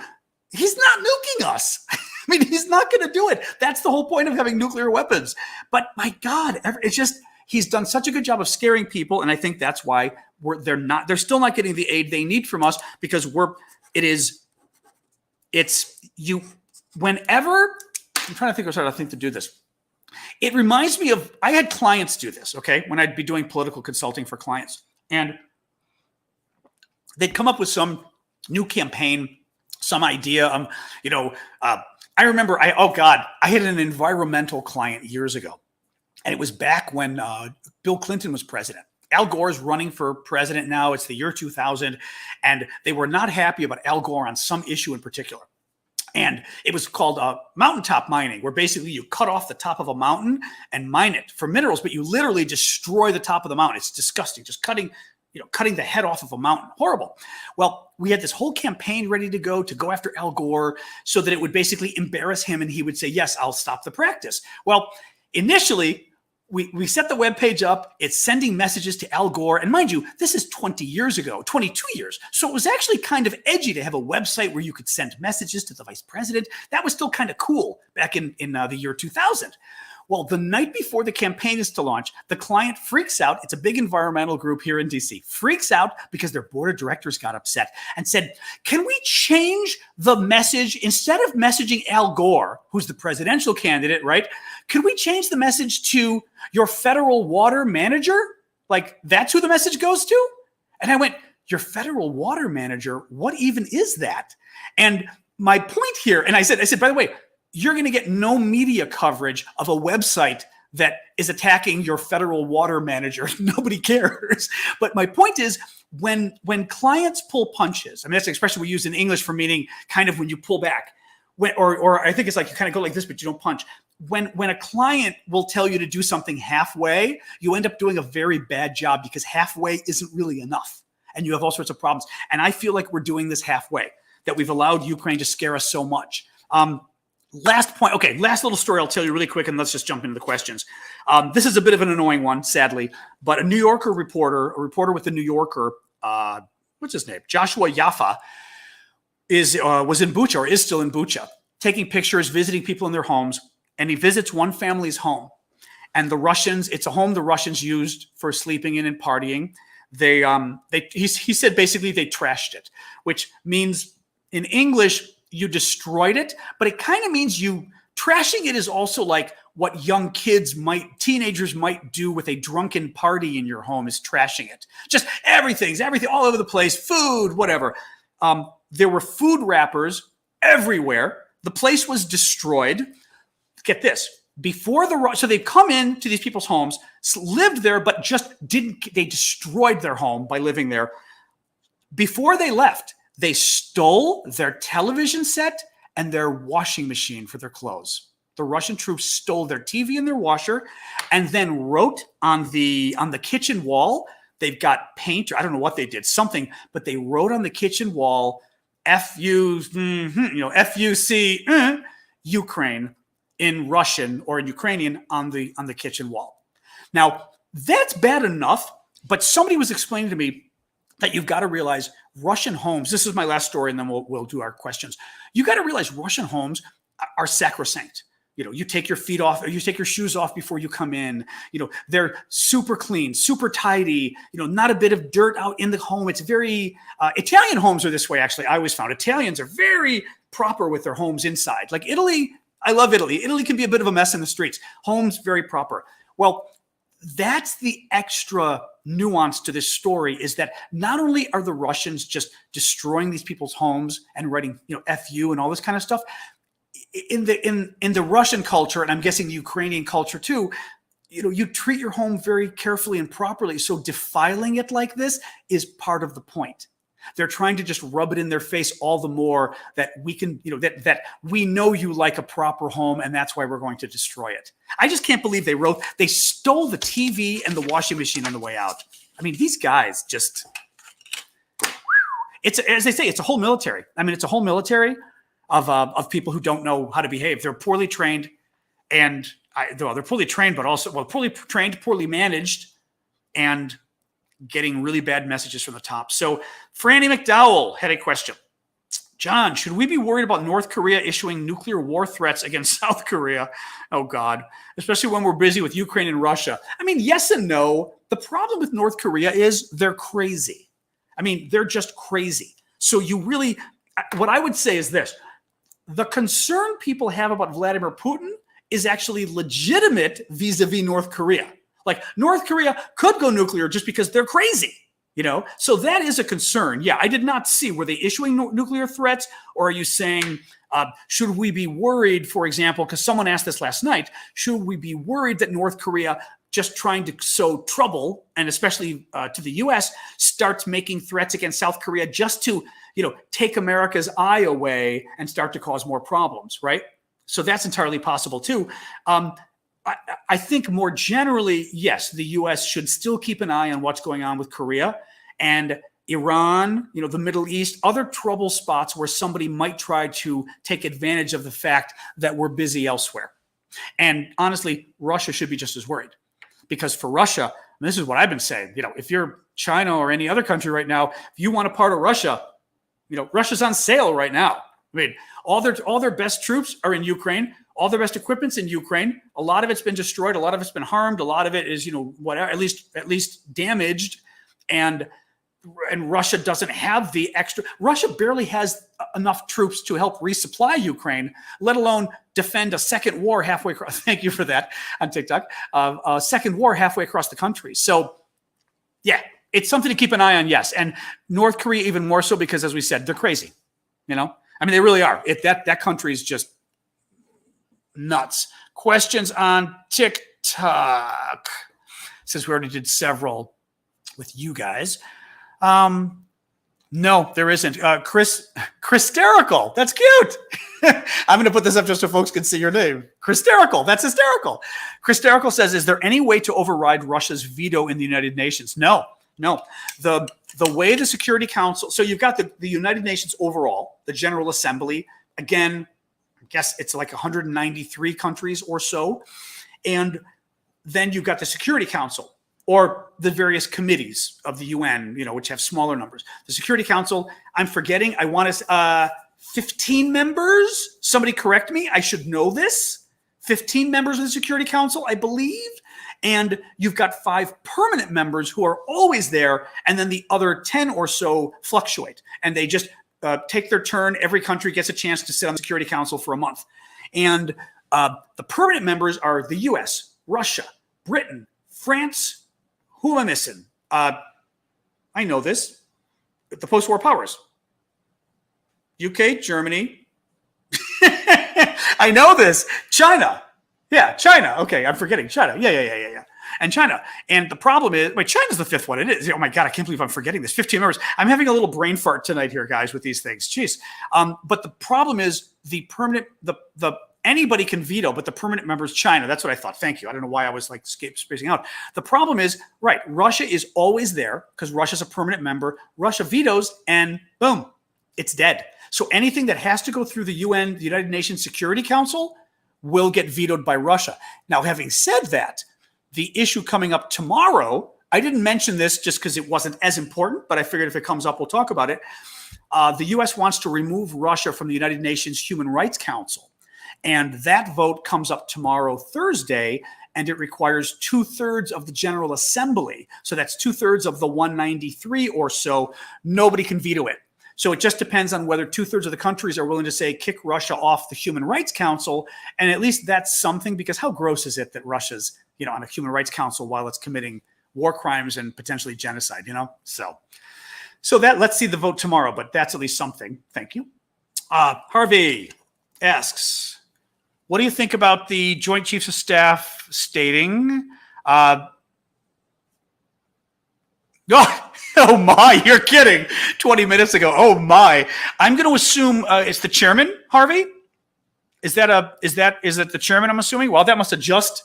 He's not nuking us. I mean, he's not going to do it. That's the whole point of having nuclear weapons. But my God, it's just, he's done such a good job of scaring people. And I think that's why they're still not getting the aid they need from us, because whenever, I'm trying to think of how I think to do this. It reminds me of, I had clients do this, okay, when I'd be doing political consulting for clients. And they'd come up with some new campaign, some idea. I remember, I had an environmental client years ago, and it was back when Bill Clinton was president. Al Gore is running for president now. It's the year 2000, and they were not happy about Al Gore on some issue in particular. And it was called mountaintop mining, where basically you cut off the top of a mountain and mine it for minerals, but you literally destroy the top of the mountain. It's disgusting, just cutting the head off of a mountain. Horrible. Well, we had this whole campaign ready to go after Al Gore so that it would basically embarrass him, and he would say, yes, I'll stop the practice. Well, initially, we set the webpage up. It's sending messages to Al Gore. And mind you, this is 20 years ago, 22 years. So it was actually kind of edgy to have a website where you could send messages to the vice president. That was still kind of cool back in the year 2000. Well, the night before the campaign is to launch, the client freaks out. It's a big environmental group here in DC. Freaks out because their board of directors got upset and said, can we change the message? Instead of messaging Al Gore, who's the presidential candidate, right? Could we change the message to your federal water manager? Like, that's who the message goes to? And I went, your federal water manager? What even is that? And my point here, and I said, by the way, you're going to get no media coverage of a website that is attacking your federal water manager. Nobody cares. But my point is, when clients pull punches, I mean, that's an expression we use in English for meaning kind of when you pull back, or I think it's like you kind of go like this, but you don't punch. When a client will tell you to do something halfway, you end up doing a very bad job because halfway isn't really enough. And you have all sorts of problems. And I feel like we're doing this halfway, that we've allowed Ukraine to scare us so much. Last point. Okay, last little story I'll tell you really quick, and let's just jump into the questions. This is a bit of an annoying one, sadly, but a New Yorker reporter, with the New Yorker, what's his name? Joshua Yaffa, was in Bucha, or is still in Bucha, taking pictures, visiting people in their homes, and he visits one family's home. And the Russians, it's a home the Russians used for sleeping in and partying. He said basically they trashed it, which means in English, you destroyed it, but it kind of means trashing it is also like what teenagers might do with a drunken party in your home is trashing it. Just everything all over the place, food, whatever. There were food wrappers everywhere. The place was destroyed. Get this. So they've come into these people's homes, lived there, but they destroyed their home by living there. Before they left, they stole their television set and their washing machine for their clothes. The Russian troops stole their TV and their washer, and then wrote on the kitchen wall. They've got paint, or I don't know what they did, something, but they wrote on the kitchen wall, FUC, Ukraine in Russian or in Ukrainian on the kitchen wall. Now, that's bad enough, but somebody was explaining to me that you've got to realize Russian homes, this is my last story, and then we'll do our questions. You got to realize Russian homes are sacrosanct. You take your feet off, or you take your shoes off before you come in. They're super clean, super tidy, not a bit of dirt out in the home. It's very, Italian homes are this way, actually. I always found Italians are very proper with their homes inside. Like Italy, I love Italy. Italy can be a bit of a mess in the streets. Homes, very proper. Well, that's the extra nuance to this story, is that not only are the Russians just destroying these people's homes and writing, FU and all this kind of stuff, in the Russian culture, and I'm guessing the Ukrainian culture too, you treat your home very carefully and properly. So defiling it like this is part of the point. They're trying to just rub it in their face all the more that we can, that we know you like a proper home, and that's why we're going to destroy it. I just can't believe they stole the TV and the washing machine on the way out. I mean, these guys just, it's, as they say, it's a whole military. I mean, it's a whole military of people who don't know how to behave. They're poorly trained, and they're poorly trained, but also, poorly trained, poorly managed, and getting really bad messages from the top. So Franny McDowell had a question. John, should we be worried about North Korea issuing nuclear war threats against South Korea? Oh, God, especially when we're busy with Ukraine and Russia. I mean, yes and no. The problem with North Korea is they're crazy. I mean, they're just crazy. So what I would say is this. The concern people have about Vladimir Putin is actually legitimate vis-a-vis North Korea. Like, North Korea could go nuclear just because they're crazy. So that is a concern. Yeah, I did not see, were they issuing nuclear threats, or are you saying, should we be worried, for example, because someone asked this last night, should we be worried that North Korea, just trying to sow trouble, and especially to the U.S., starts making threats against South Korea just to, take America's eye away and start to cause more problems, right? So that's entirely possible too. I think more generally, yes, the U.S. should still keep an eye on what's going on with Korea and Iran, the Middle East, other trouble spots where somebody might try to take advantage of the fact that we're busy elsewhere. And honestly, Russia should be just as worried, because for Russia, and this is what I've been saying, if you're China or any other country right now, if you want a part of Russia, Russia's on sale right now. I mean, all their best troops are in Ukraine. All their best equipment's in Ukraine. A lot of it's been destroyed. A lot of it's been harmed. A lot of it is, whatever, at least damaged. And Russia doesn't have the extra. Russia barely has enough troops to help resupply Ukraine, let alone defend a second war halfway across. Thank you for that on TikTok. A second war halfway across the country. So, yeah, it's something to keep an eye on. Yes, and North Korea even more so, because, as we said, they're crazy. I mean, they really are. That country is just nuts. Questions on TikTok. Since we already did several with you guys. No, there isn't. Christerical. That's cute. I'm going to put this up just so folks can see your name. Christerical. That's hysterical. Christerical says, is there any way to override Russia's veto in the United Nations? No. The way the Security Council, so you've got the United Nations overall, the General Assembly, again, I guess it's like 193 countries or so. And then you've got the Security Council, or the various committees of the UN, which have smaller numbers. The Security Council, I'm forgetting, I want to, 15 members? Somebody correct me, I should know this. 15 members of the Security Council, I believe. And you've got 5 permanent members who are always there, and then the other 10 or so fluctuate. And they just take their turn. Every country gets a chance to sit on the Security Council for a month. And the permanent members are the US, Russia, Britain, France. Who am I missing? I know this. The post-war powers. UK, Germany. I know this. China. Yeah, China. Okay, I'm forgetting China. Yeah. And China. And the problem is, China's the 5th one. It is. Oh my God, I can't believe I'm forgetting this. 15 members. I'm having a little brain fart tonight here, guys, with these things. Jeez. But the problem is the permanent, anybody can veto, but the permanent member is China. That's what I thought. Thank you. I don't know why I was spacing out. The problem is, right, Russia is always there because Russia's a permanent member. Russia vetoes and boom, it's dead. So anything that has to go through the UN, the United Nations Security Council, will get vetoed by Russia. Now, having said that, the issue coming up tomorrow, I didn't mention this just because it wasn't as important, but I figured if it comes up, we'll talk about it. The U.S. wants to remove Russia from the United Nations Human Rights Council. And that vote comes up tomorrow, Thursday, and it requires 2/3 of the General Assembly. So that's 2/3 of the 193 or so. Nobody can veto it. So it just depends on whether 2/3 of the countries are willing to say, kick Russia off the Human Rights Council. And at least that's something, because how gross is it that Russia's, on a Human Rights Council while it's committing war crimes and potentially genocide, So that, let's see the vote tomorrow, but that's at least something. Thank you. Harvey asks, what do you think about the Joint Chiefs of Staff stating, oh my, you're kidding. 20 minutes ago. Oh my. I'm going to assume it's the chairman, Harvey. Is it the chairman, I'm assuming? Well, that must have just,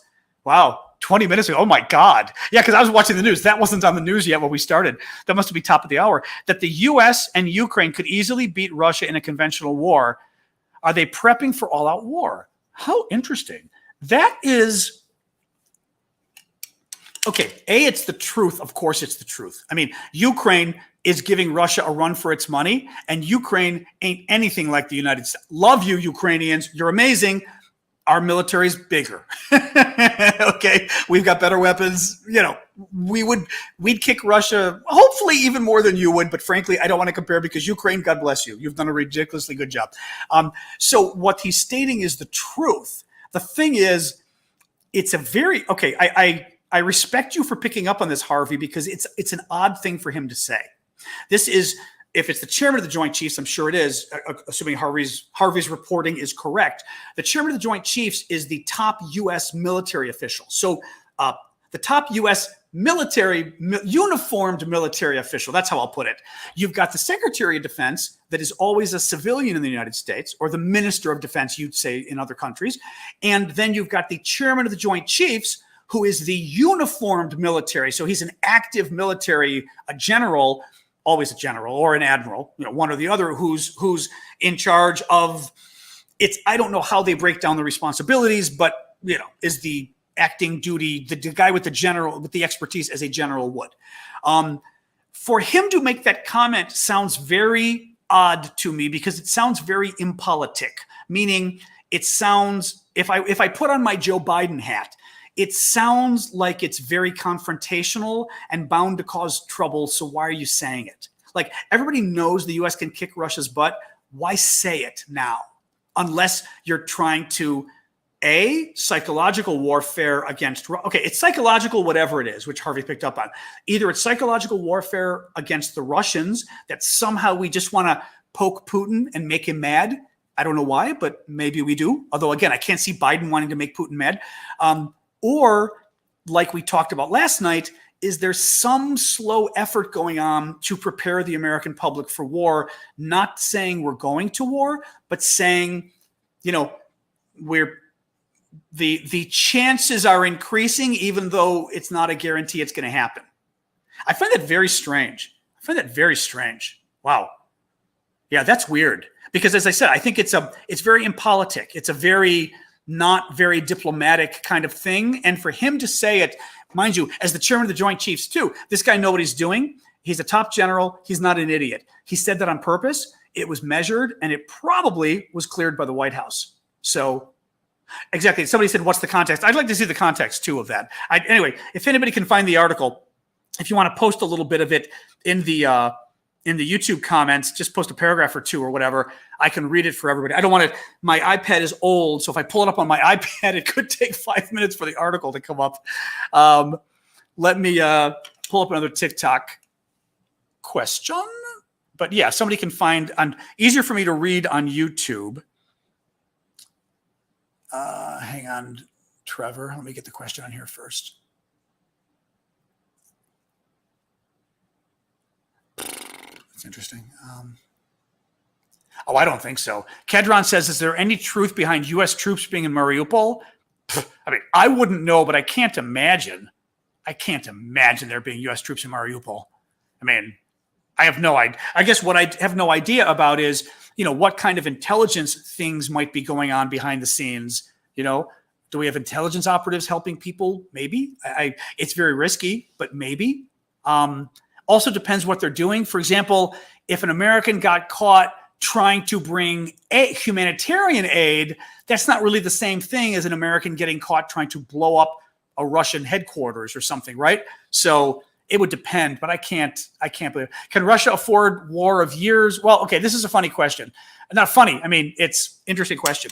20 minutes ago. Oh my God. Yeah, because I was watching the news. That wasn't on the news yet when we started. That must be top of the hour. That the US and Ukraine could easily beat Russia in a conventional war. Are they prepping for all-out war? How interesting. That is... Okay, it's the truth. Of course it's the truth. I mean, Ukraine is giving Russia a run for its money, and Ukraine ain't anything like the United States. Love you, Ukrainians. You're amazing. Our military's bigger. Okay, we've got better weapons. We'd kick Russia, hopefully even more than you would, but frankly, I don't want to compare because Ukraine, God bless you. You've done a ridiculously good job. So what he's stating is the truth. The thing is, it's a very, okay, I respect you for picking up on this, Harvey, because it's an odd thing for him to say. This is, if it's the chairman of the Joint Chiefs, I'm sure it is, assuming Harvey's reporting is correct. The chairman of the Joint Chiefs is the top U.S. military official. So the top U.S. uniformed military official, that's how I'll put it. You've got the Secretary of Defense that is always a civilian in the United States, or the Minister of Defense, you'd say in other countries. And then you've got the chairman of the Joint Chiefs, who is the uniformed military. So he's an active military, a general, always a general or an admiral, one or the other, who's in charge of it's. I don't know how they break down the responsibilities, but is the acting duty, the guy with the expertise as a general would. For him to make that comment sounds very odd to me, because it sounds very impolitic, meaning it sounds, if I put on my Joe Biden hat, it sounds like it's very confrontational and bound to cause trouble. So why are you saying it? Like, everybody knows the U.S. can kick Russia's butt. Why say it now? Unless you're trying to, psychological warfare against, okay, it's psychological, whatever it is, which Harvey picked up on. Either it's psychological warfare against the Russians, that somehow we just want to poke Putin and make him mad. I don't know why, but maybe we do. Although, again, I can't see Biden wanting to make Putin mad. Or, like we talked about last night, is there some slow effort going on to prepare the American public for war? Not saying we're going to war, but saying, the chances are increasing, even though it's not a guarantee it's going to happen. I find that very strange. Wow. Yeah, that's weird. Because, as I said, I think it's very impolitic. It's a very not very diplomatic kind of thing. And for him to say it, mind you, as the chairman of the Joint Chiefs too, this guy knows what he's doing. He's a top general. He's not an idiot. He said that on purpose. It was measured, and it probably was cleared by the White House. So exactly. Somebody said, what's the context? I'd like to see the context too of that. Anyway, if anybody can find the article, if you want to post a little bit of it in the YouTube comments, just post a paragraph or two or whatever. I can read it for everybody. I don't want to, my iPad is old, so if I pull it up on my iPad, it could take 5 minutes for the article to come up. Let me pull up another TikTok question. But yeah, somebody can find, easier for me to read on YouTube. Hang on, Trevor. Let me get the question on here first. That's interesting. I don't think so. Kedron says, is there any truth behind U.S. troops being in Mariupol? I mean, I wouldn't know, but I can't imagine. There being U.S. troops in Mariupol. I mean, I have no idea. I guess what I have no idea about is, what kind of intelligence things might be going on behind the scenes. Do we have intelligence operatives helping people? Maybe. It's very risky, but maybe. Also depends what they're doing. For example, if an American got caught trying to bring humanitarian aid, that's not really the same thing as an American getting caught trying to blow up a Russian headquarters or something, right? So it would depend, but I can't believe it. Can Russia afford war of years? Well, okay, this is a funny question. Not funny. I mean, it's an interesting question.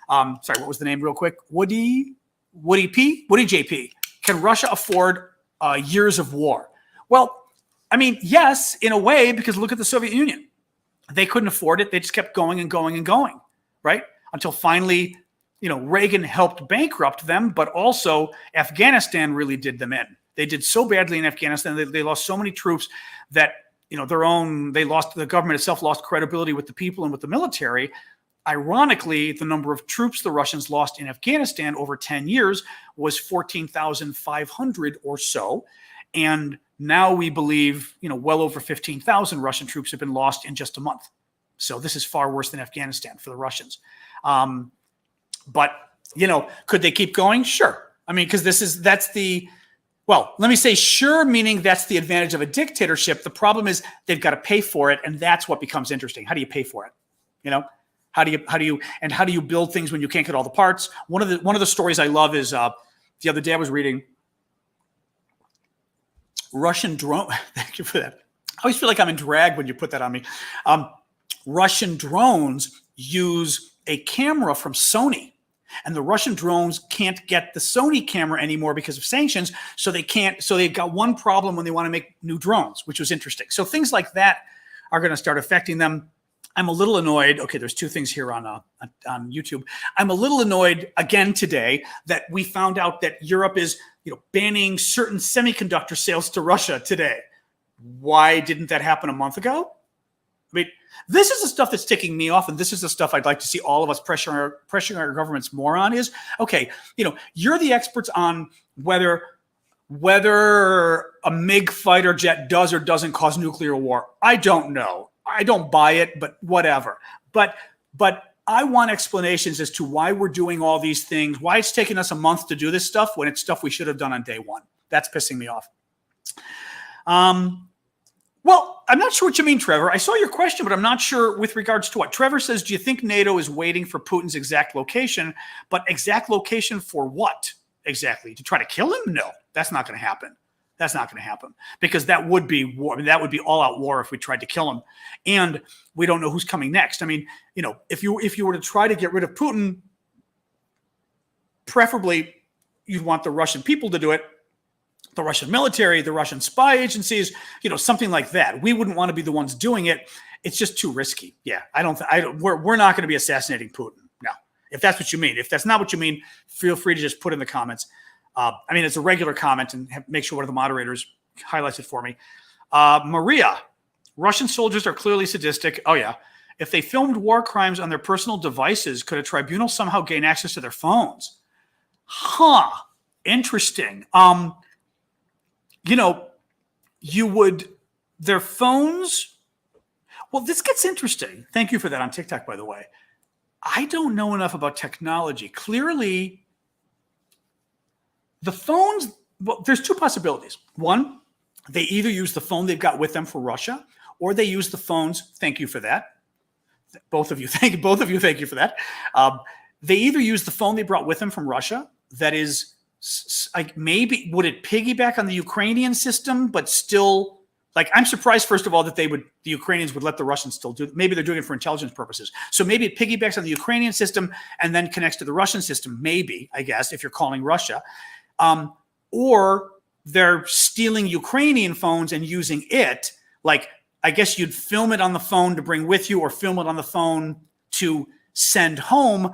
Sorry, what was the name real quick? Woody JP. Can Russia afford years of war? Well, I mean, yes, in a way, because look at the Soviet Union. They couldn't afford it. They just kept going and going and going, right? Until finally, Reagan helped bankrupt them, but also Afghanistan really did them in. They did so badly in Afghanistan. They lost so many troops that, the government itself lost credibility with the people and with the military. Ironically, the number of troops the Russians lost in Afghanistan over 10 years was 14,500 or so. And now we believe, well over 15,000 Russian troops have been lost in just a month. So this is far worse than Afghanistan for the Russians. But, could they keep going? Sure. I mean, because let me say sure, meaning that's the advantage of a dictatorship. The problem is they've got to pay for it. And that's what becomes interesting. How do you pay for it? How do you build things when you can't get all the parts? One of the stories I love is the other day I was reading Russian drone. Thank you for that. I always feel like I'm in drag when you put that on me. Russian drones use a camera from Sony And the Russian drones can't get the Sony camera anymore because of sanctions. So they can't. So they've got one problem when they want to make new drones, which was interesting. So things like that are going to start affecting them. I'm a little annoyed. Okay, there's two things here on YouTube. I'm a little annoyed again today that we found out that Europe is, banning certain semiconductor sales to Russia today. Why didn't that happen a month ago? I mean, this is the stuff that's ticking me off, and this is the stuff I'd like to see all of us pressuring our governments more on is, okay, you're the experts on whether a MiG fighter jet does or doesn't cause nuclear war. I don't know. I don't buy it, but whatever. But I want explanations as to why we're doing all these things, why it's taking us a month to do this stuff when it's stuff we should have done on day one. That's pissing me off. Well, I'm not sure what you mean, Trevor. I saw your question, but I'm not sure with regards to what. Trevor says, do you think NATO is waiting for Putin's exact location? But exact location for what exactly? To try to kill him? No, that's not going to happen. That's not going to happen because that would be war. I mean, that would be all-out war if we tried to kill him. And we don't know who's coming next. I mean, if you were to try to get rid of Putin, preferably you'd want the Russian people to do it. The Russian military, the Russian spy agencies, something like that. We wouldn't want to be the ones doing it. It's just too risky. Yeah, we're not going to be assassinating Putin. No, if that's what you mean. If that's not what you mean, feel free to just put in the comments. It's a regular comment, and make sure one of the moderators highlights it for me. Maria, Russian soldiers are clearly sadistic. Oh yeah. If they filmed war crimes on their personal devices, could a tribunal somehow gain access to their phones? Huh. Interesting. Their phones. Well, this gets interesting. Thank you for that on TikTok, by the way. I don't know enough about technology. Clearly, the phones, well, there's two possibilities. One, they either use the phone they've got with them for Russia, or they use the phones. Thank you for that. Both of you, thank you for that. They either use the phone they brought with them from Russia. That is, like, maybe would it piggyback on the Ukrainian system, but still, like, I'm surprised, first of all, that the Ukrainians would let the Russians still do it. Maybe they're doing it for intelligence purposes. So maybe it piggybacks on the Ukrainian system and then connects to the Russian system. Maybe, I guess, if you're calling Russia. Or they're stealing Ukrainian phones and using it. Like, I guess you'd film it on the phone to bring with you or film it on the phone to send home.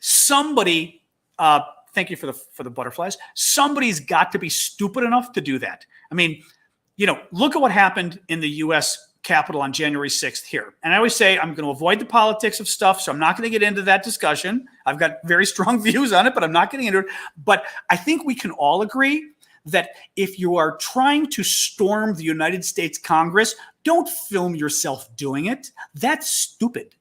Somebody, thank you for the butterflies. Somebody's got to be stupid enough to do that. I mean, look at what happened in the U.S. Capitol on January 6th here. And I always say I'm going to avoid the politics of stuff, so I'm not going to get into that discussion. I've got very strong views on it, but I'm not getting into it. But I think we can all agree that if you are trying to storm the United States Congress, don't film yourself doing it. That's stupid.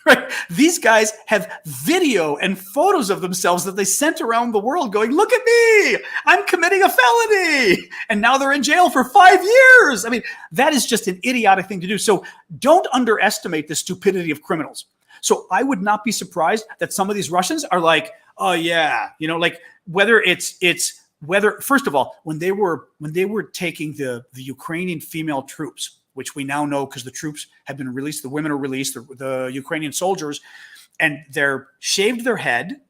Right? These guys have video and photos of themselves that they sent around the world going, look at me, I'm committing a felony. And now they're in jail for 5 years. I mean, that is just an idiotic thing to do. So don't underestimate the stupidity of criminals. So I would not be surprised that some of these Russians are like, oh yeah, like whether first of all, when they were taking the Ukrainian female troops, which we now know because the troops have been released, the women are released, the Ukrainian soldiers, and they're shaved their head.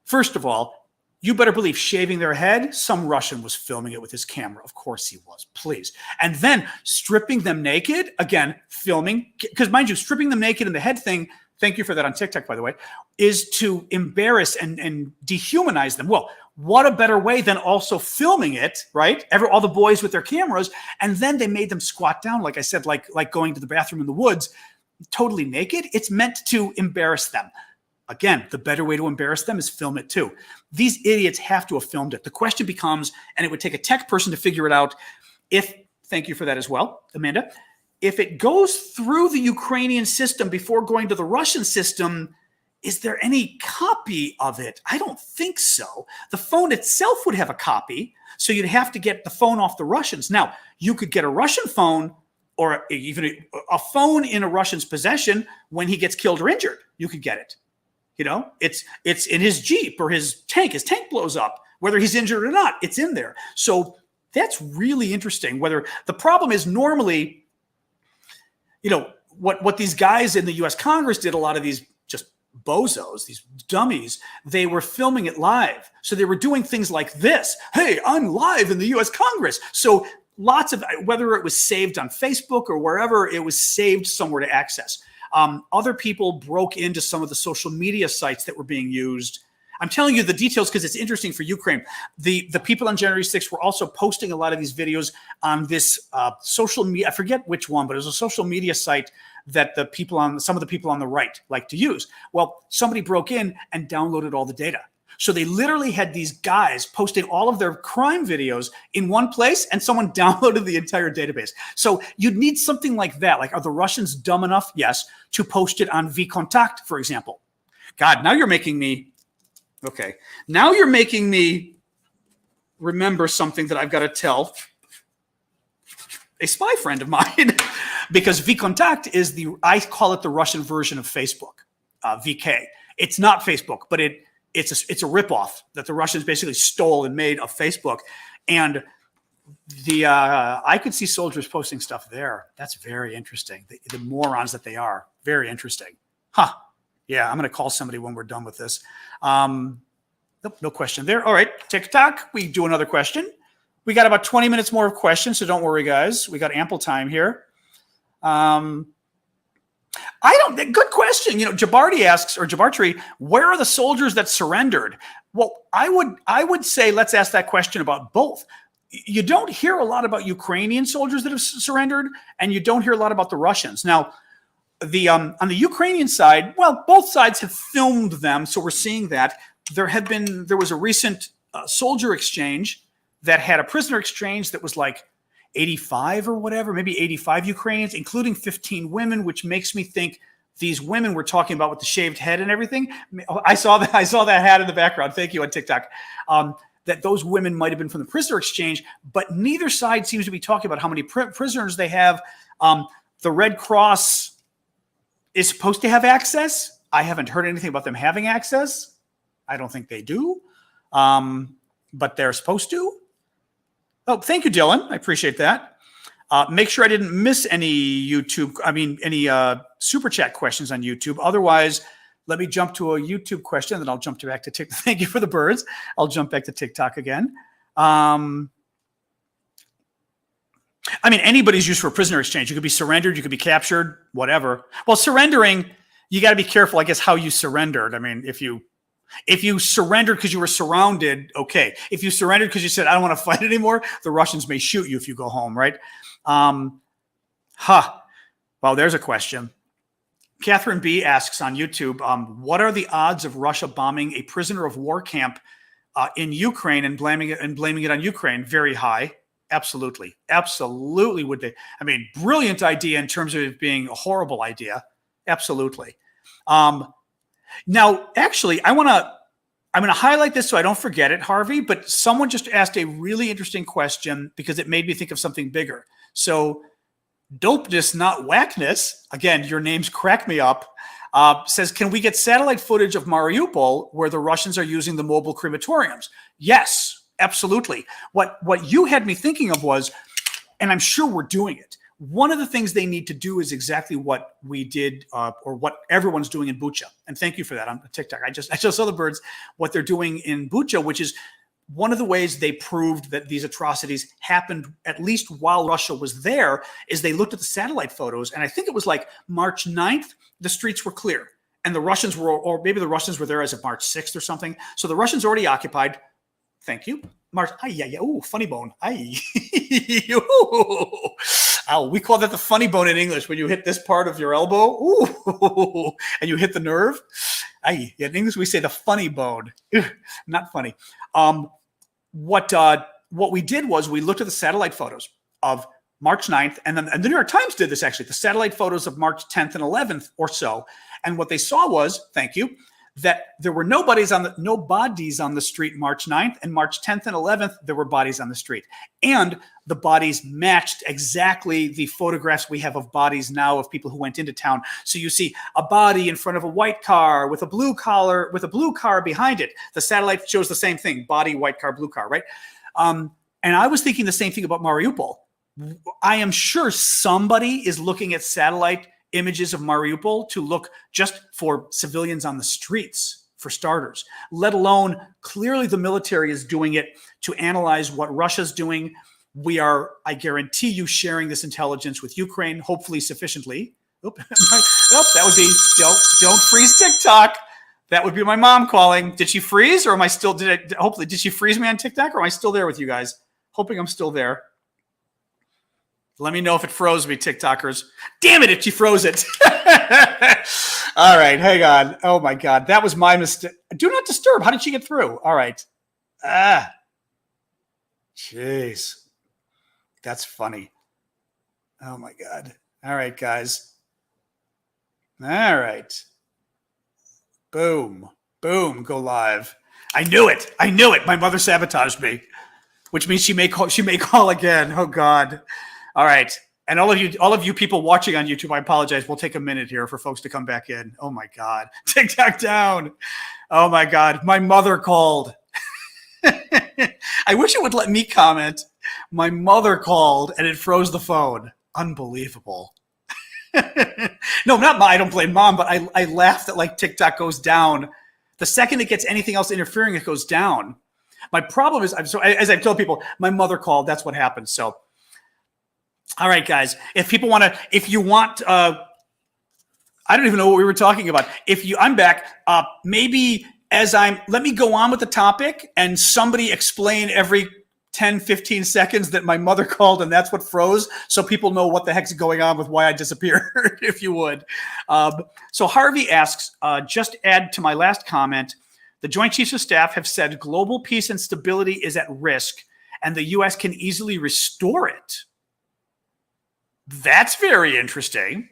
First of all, you better believe shaving their head, some Russian was filming it with his camera. Of course he was, please. And then stripping them naked, again, filming, because mind you, stripping them naked in the head thing, thank you for that on TikTok, by the way, is to embarrass and dehumanize them. Well, what a better way than also filming it, right? All the boys with their cameras, and then they made them squat down, like I said, like going to the bathroom in the woods, totally naked. It's meant to embarrass them. Again, the better way to embarrass them is film it too. These idiots have to have filmed it. The question becomes, and it would take a tech person to figure it out, thank you for that as well, Amanda, if it goes through the Ukrainian system before going to the Russian system, is there any copy of it? I don't think so. The phone itself would have a copy, so you'd have to get the phone off the Russians. Now, you could get a Russian phone or even a phone in a Russian's possession when he gets killed or injured. You could get it. It's in his Jeep or his tank. His tank blows up. Whether he's injured or not, it's in there. So that's really interesting. Whether the problem is normally, what these guys in the U.S. Congress did, a lot of these just bozos, these dummies, they were filming it live. So they were doing things like this. Hey, I'm live in the US Congress. So lots of, whether it was saved on Facebook or wherever, it was saved somewhere to access. Other people broke into some of the social media sites that were being used. I'm telling you the details because it's interesting for Ukraine. The people on January 6th were also posting a lot of these videos on this social media. I forget which one, but it was a social media site that some of the people on the right like to use. Well, somebody broke in and downloaded all the data. So they literally had these guys posting all of their crime videos in one place, and someone downloaded the entire database. So you'd need something like that. Like, are the Russians dumb enough? Yes, to post it on VKontakte, for example. God, now you're making me, okay. Now you're making me remember something that I've got to tell a spy friend of mine, because VKontakte is I call it the Russian version of Facebook, VK. It's not Facebook, but it's a ripoff that the Russians basically stole and made of Facebook. And I could see soldiers posting stuff there. That's very interesting. The morons that they are. Very interesting. Huh. Yeah, I'm going to call somebody when we're done with this. Nope, no question there. All right, TikTok, we do another question. We got about 20 minutes more of questions, so don't worry, guys. We got ample time here. Good question. Jabarti asks, or Jabartri, where are the soldiers that surrendered? Well, I would say let's ask that question about both. You don't hear a lot about Ukrainian soldiers that have surrendered, and you don't hear a lot about the Russians. Now, on the Ukrainian side, well, both sides have filmed them, so we're seeing that. There was a recent soldier exchange that had a prisoner exchange that was like 85 or whatever, maybe 85 Ukrainians, including 15 women, which makes me think these women we're talking about with the shaved head and everything. I saw that hat in the background. Thank you on TikTok. That those women might have been from the prisoner exchange, but neither side seems to be talking about how many prisoners they have. The Red Cross is supposed to have access. I haven't heard anything about them having access. I don't think they do, but they're supposed to. Oh, thank you, Dylan. I appreciate that. Make sure I didn't miss any super chat questions on YouTube. Otherwise, let me jump to a YouTube question, then I'll jump back to TikTok. Thank you for the birds. I'll jump back to TikTok again. Anybody's used for a prisoner exchange. You could be surrendered, you could be captured, whatever. Well, surrendering, you got to be careful, I guess, how you surrendered. If you surrendered because you were surrounded, okay. If you surrendered because you said, I don't want to fight anymore, the Russians may shoot you if you go home, right? Well, there's a question. Catherine B. asks on YouTube, what are the odds of Russia bombing a prisoner of war camp in Ukraine and blaming it on Ukraine? Very high. Absolutely. Absolutely would they. Brilliant idea in terms of it being a horrible idea. Absolutely. Now, actually, I'm going to highlight this so I don't forget it, Harvey, but someone just asked a really interesting question because it made me think of something bigger. So Dopeness, not Whackness, again, your names crack me up, says, can we get satellite footage of Mariupol where the Russians are using the mobile crematoriums? Yes, absolutely. What you had me thinking of was, and I'm sure we're doing it, one of the things they need to do is exactly what we did, or what everyone's doing in Bucha. And thank you for that on TikTok. I just saw the birds, what they're doing in Bucha, which is one of the ways they proved that these atrocities happened, at least while Russia was there, is they looked at the satellite photos. And I think it was like March 9th, the streets were clear. And the Russians were, or maybe the Russians were there as of March 6th or something. So the Russians already occupied. Thank you. March, ooh, funny bone. Oh, we call that the funny bone in English when you hit this part of your elbow, ooh, and you hit the nerve. In English, we say the funny bone. Not funny. What we did was we looked at the satellite photos of March 9th, and the New York Times did this actually, the satellite photos of March 10th and 11th or so. And what they saw was, thank you, that there were no bodies on the street March 9th, and March 10th and 11th, there were bodies on the street. And the bodies matched exactly the photographs we have of bodies now of people who went into town. So you see a body in front of a white car with a blue collar, with a blue car behind it. The satellite shows the same thing, body, white car, blue car, right? And I was thinking the same thing about Mariupol. I am sure somebody is looking at satellite images of Mariupol to look just for civilians on the streets, for starters, let alone clearly the military is doing it to analyze what Russia's doing. We are, I guarantee you, sharing this intelligence with Ukraine, hopefully sufficiently. Oop, that would be, don't freeze TikTok. That would be my mom calling. Did she freeze or am I still, hopefully, did she freeze me on TikTok or am I still there with you guys? Hoping I'm still there. Let me know if it froze me, TikTokers. Damn it, if she froze it. All right, hang on. Oh my God, that was my mistake. Do not disturb. How did she get through? All right. Jeez. That's funny. Oh my God. All right, guys. All right. Boom. Boom. Go live. I knew it. I knew it. My mother sabotaged me, which means she may call again. Oh God. All right. And all of you people watching on YouTube, I apologize. We'll take a minute here for folks to come back in. Oh my God. TikTok down. Oh my God. My mother called. I wish it would let me comment. My mother called and it froze the phone. Unbelievable. No, not I don't blame mom, but I laugh that like TikTok goes down. The second it gets anything else interfering, it goes down. My problem is, as I've told people, my mother called. That's what happened. So, all right, guys, if you want, I don't even know what we were talking about. I'm back. Maybe let me go on with the topic and somebody explain every 10, 15 seconds that my mother called and that's what froze, so people know what the heck's going on with why I disappeared, if you would. So Harvey asks, just add to my last comment, the Joint Chiefs of Staff have said global peace and stability is at risk and the U.S. can easily restore it. That's very interesting.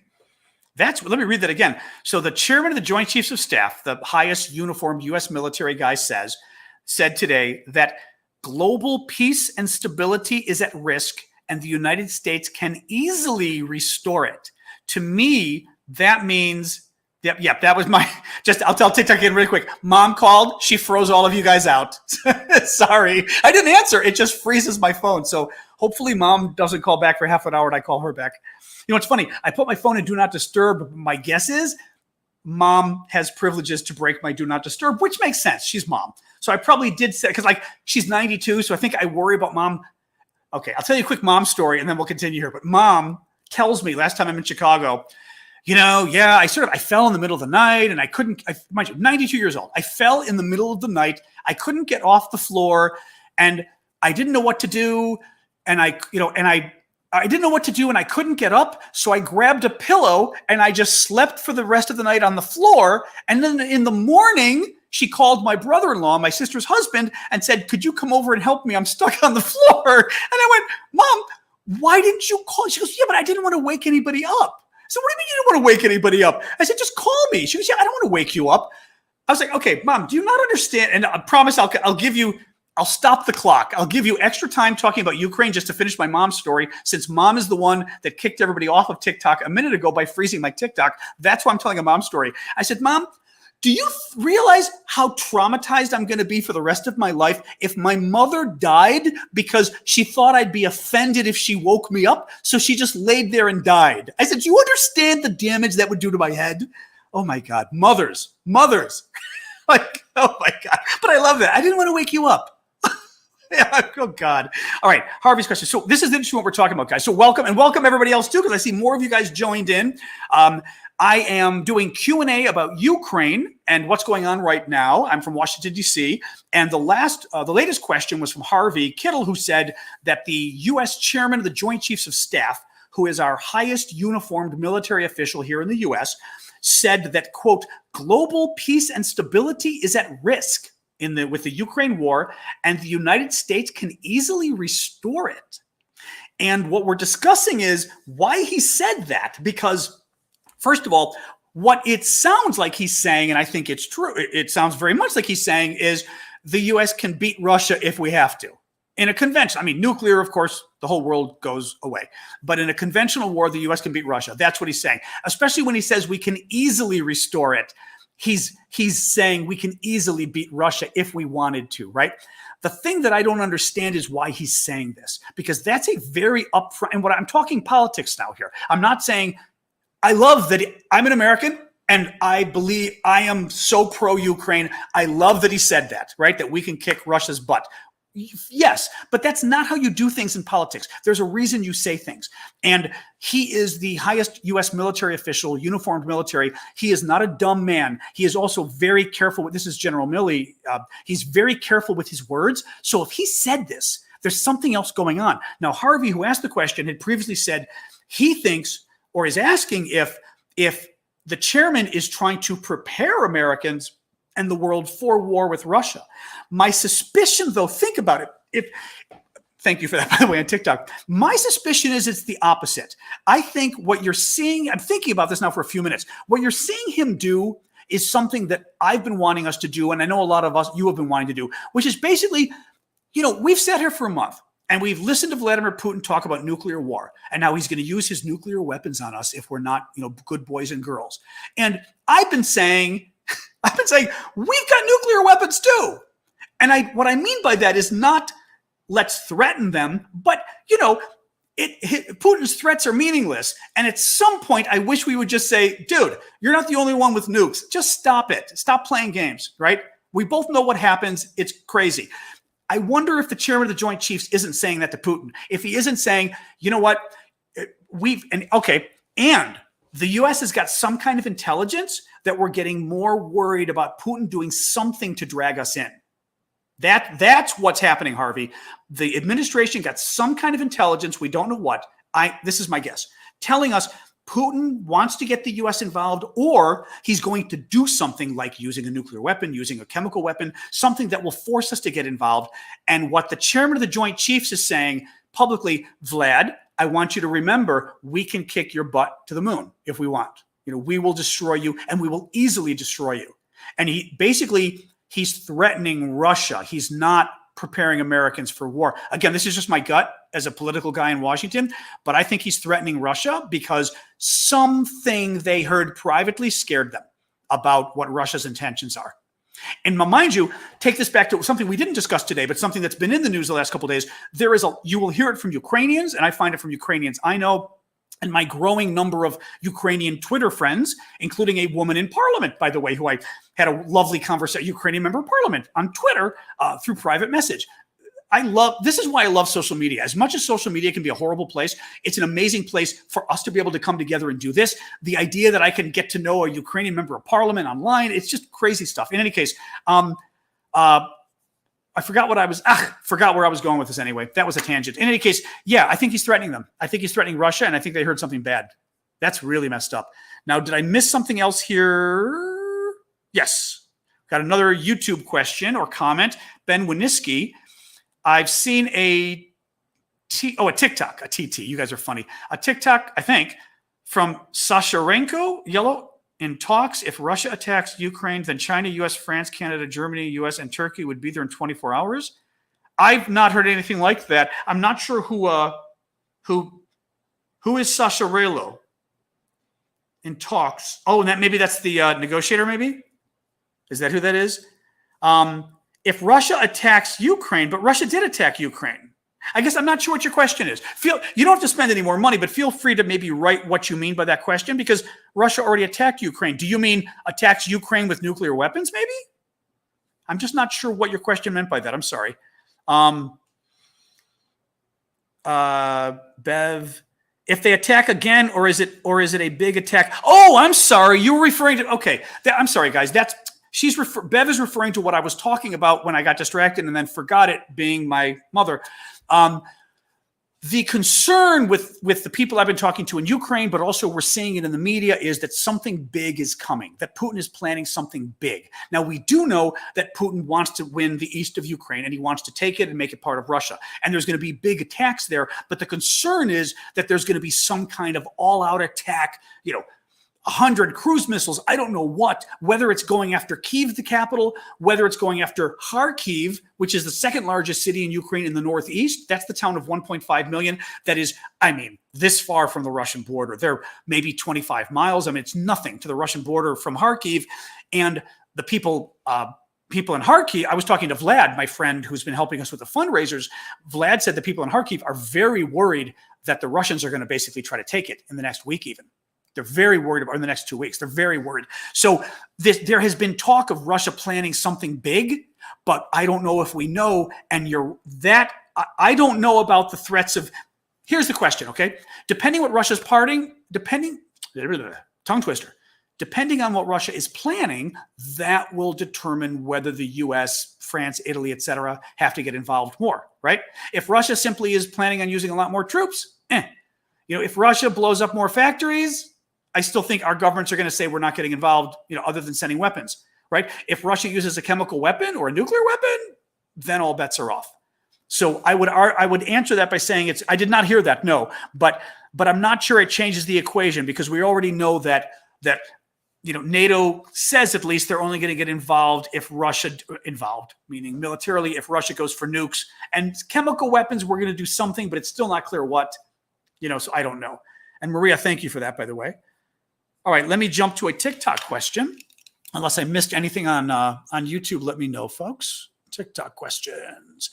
Let me read that again. So the chairman of the Joint Chiefs of Staff, the highest uniformed U.S. military guy, said today that global peace and stability is at risk and the United States can easily restore it. To me, that means, yep, that was I'll tell TikTok again really quick. Mom called, she froze all of you guys out. Sorry, I didn't answer. It just freezes my phone. So hopefully mom doesn't call back for half an hour and I call her back. You know, it's funny. I put my phone in do not disturb. My guess is mom has privileges to break my do not disturb, which makes sense. She's mom. So I probably did say, because she's 92, so I think I worry about mom. Okay, I'll tell you a quick mom story and then we'll continue here. But mom tells me last time I'm in Chicago, I fell in the middle of the night and I couldn't, mind you, 92 years old. I fell in the middle of the night. I couldn't get off the floor and I didn't know what to do. And I didn't know what to do and I couldn't get up. So I grabbed a pillow and I just slept for the rest of the night on the floor. And then in the morning, she called my brother-in-law, my sister's husband, and said, could you come over and help me? I'm stuck on the floor. And I went, Mom, why didn't you call? She goes, yeah, but I didn't want to wake anybody up. I said, what do you mean you didn't want to wake anybody up? I said, just call me. She goes, yeah, I don't want to wake you up. I was like, okay, Mom, do you not understand? And I promise I'll stop the clock. I'll give you extra time talking about Ukraine just to finish my mom's story, since mom is the one that kicked everybody off of TikTok a minute ago by freezing my TikTok. That's why I'm telling a mom story. I said, Mom, do you realize how traumatized I'm going to be for the rest of my life if my mother died because she thought I'd be offended if she woke me up? So she just laid there and died. I said, do you understand the damage that would do to my head? Oh my God. Mothers. Like, oh my God. But I love that. I didn't want to wake you up. Yeah, oh God. All right, Harvey's question. So this is interesting what we're talking about, guys. So welcome everybody else too, because I see more of you guys joined in. I am doing Q&A about Ukraine and what's going on right now. I'm from Washington, D.C. And the latest question was from Harvey Kittle, who said that the U.S. chairman of the Joint Chiefs of Staff, who is our highest uniformed military official here in the U.S., said that, quote, global peace and stability is at risk with the Ukraine war, and the United States can easily restore it. And what we're discussing is why he said that, because first of all, what it sounds like he's saying, and I think it's true, it sounds very much like he's saying, is the U.S. can beat Russia if we have to. In a convention, I mean, nuclear, of course, the whole world goes away. But in a conventional war, the U.S. can beat Russia. That's what he's saying, especially when he says we can easily restore it. He's saying we can easily beat Russia if we wanted to, right? The thing that I don't understand is why he's saying this, because that's a very upfront, and what I'm talking politics now here. I'm not saying I love that I'm an American and I believe I am so pro-Ukraine. I love that he said that, right? That we can kick Russia's butt. Yes, but that's not how you do things in politics. There's a reason you say things. And he is the highest U.S. military official, uniformed military. He is not a dumb man. He is also very careful with, this is General Milley. He's very careful with his words. So if he said this, there's something else going on. Now, Harvey, who asked the question, had previously said he thinks or is asking if the chairman is trying to prepare Americans and the world for war with Russia. My suspicion, though, think about it. Thank you for that, by the way, on TikTok. My suspicion is it's the opposite. I think what you're seeing, I'm thinking about this now for a few minutes. What you're seeing him do is something that I've been wanting us to do, and I know a lot of us, you have been wanting to do, which is basically, we've sat here for a month, and we've listened to Vladimir Putin talk about nuclear war, and now he's going to use his nuclear weapons on us if we're not, good boys and girls. And I've been saying, we've got nuclear weapons too. And what I mean by that is not let's threaten them, but, Putin's threats are meaningless. And at some point, I wish we would just say, dude, you're not the only one with nukes. Just stop it. Stop playing games, right? We both know what happens. It's crazy. I wonder if the chairman of the Joint Chiefs isn't saying that to Putin. If he isn't saying, you know what, and the U.S. has got some kind of intelligence that we're getting more worried about Putin doing something to drag us in. That's what's happening, Harvey. The administration got some kind of intelligence, we don't know what, this is my guess, telling us Putin wants to get the U.S. involved, or he's going to do something like using a nuclear weapon, using a chemical weapon, something that will force us to get involved. And what the chairman of the Joint Chiefs is saying publicly, Vlad, I want you to remember, we can kick your butt to the moon if we want. We will destroy you, and we will easily destroy you. And he's threatening Russia. He's not preparing Americans for war. Again, this is just my gut as a political guy in Washington, but I think he's threatening Russia because something they heard privately scared them about what Russia's intentions are. And mind you, take this back to something we didn't discuss today, but something that's been in the news the last couple of days. You will hear it from Ukrainians, and I find it from Ukrainians I know, and my growing number of Ukrainian Twitter friends, including a woman in parliament, by the way, who I had a lovely conversation, Ukrainian member of parliament on Twitter through private message. This is why I love social media. As much as social media can be a horrible place, it's an amazing place for us to be able to come together and do this. The idea that I can get to know a Ukrainian member of parliament online, it's just crazy stuff. In any case, I forgot where I was going with this anyway. That was a tangent. In any case, yeah, I think he's threatening them. I think he's threatening Russia, and I think they heard something bad. That's really messed up. Now, did I miss something else here? Yes. Got another YouTube question or comment. Ben Winiski. I've seen a TikTok, a TT. You guys are funny. A TikTok, I think, from Sasharenko, yellow, in talks. If Russia attacks Ukraine, then China, U.S., France, Canada, Germany, U.S., and Turkey would be there in 24 hours. I've not heard anything like that. I'm not sure who is Sasharello in talks. Oh, and maybe that's the negotiator, maybe? Is that who that is? If Russia attacks Ukraine, but Russia did attack Ukraine. I guess I'm not sure what your question is. You don't have to spend any more money, but feel free to maybe write what you mean by that question, because Russia already attacked Ukraine. Do you mean attacks Ukraine with nuclear weapons, maybe? I'm just not sure what your question meant by that. I'm sorry. Bev, if they attack again, or is it a big attack? Oh, I'm sorry. You were referring to, okay. I'm sorry, guys. Bev is referring to what I was talking about when I got distracted and then forgot it, being my mother. The concern with the people I've been talking to in Ukraine, but also we're seeing it in the media, is that something big is coming, that Putin is planning something big. Now, we do know that Putin wants to win the east of Ukraine, and he wants to take it and make it part of Russia. And there's going to be big attacks there. But the concern is that there's going to be some kind of all-out attack, 100 cruise missiles, I don't know what, whether it's going after Kiev, the capital, whether it's going after Kharkiv, which is the second largest city in Ukraine in the northeast. That's the town of 1.5 million. That is, this far from the Russian border. They're maybe 25 miles. It's nothing to the Russian border from Kharkiv. And the people in Kharkiv, I was talking to Vlad, my friend who's been helping us with the fundraisers. Vlad said the people in Kharkiv are very worried that the Russians are going to basically try to take it in the next week even. They're very worried about in the next 2 weeks. They're very worried. So there has been talk of Russia planning something big, but I don't know if we know. And I don't know about the threats of. Here's the question, okay? Depending what Russia's tongue twister. Depending on what Russia is planning, that will determine whether the U.S., France, Italy, etc., have to get involved more, right? If Russia simply is planning on using a lot more troops, if Russia blows up more factories, I still think our governments are going to say we're not getting involved, other than sending weapons, right? If Russia uses a chemical weapon or a nuclear weapon, then all bets are off. So I would answer that by saying I did not hear that, no, but I'm not sure it changes the equation, because we already know that NATO says at least they're only going to get involved if Russia meaning militarily, if Russia goes for nukes. And chemical weapons, we're going to do something, but it's still not clear what, so I don't know. And Maria, thank you for that, by the way. All right, let me jump to a TikTok question. Unless I missed anything on YouTube, let me know, folks. TikTok questions.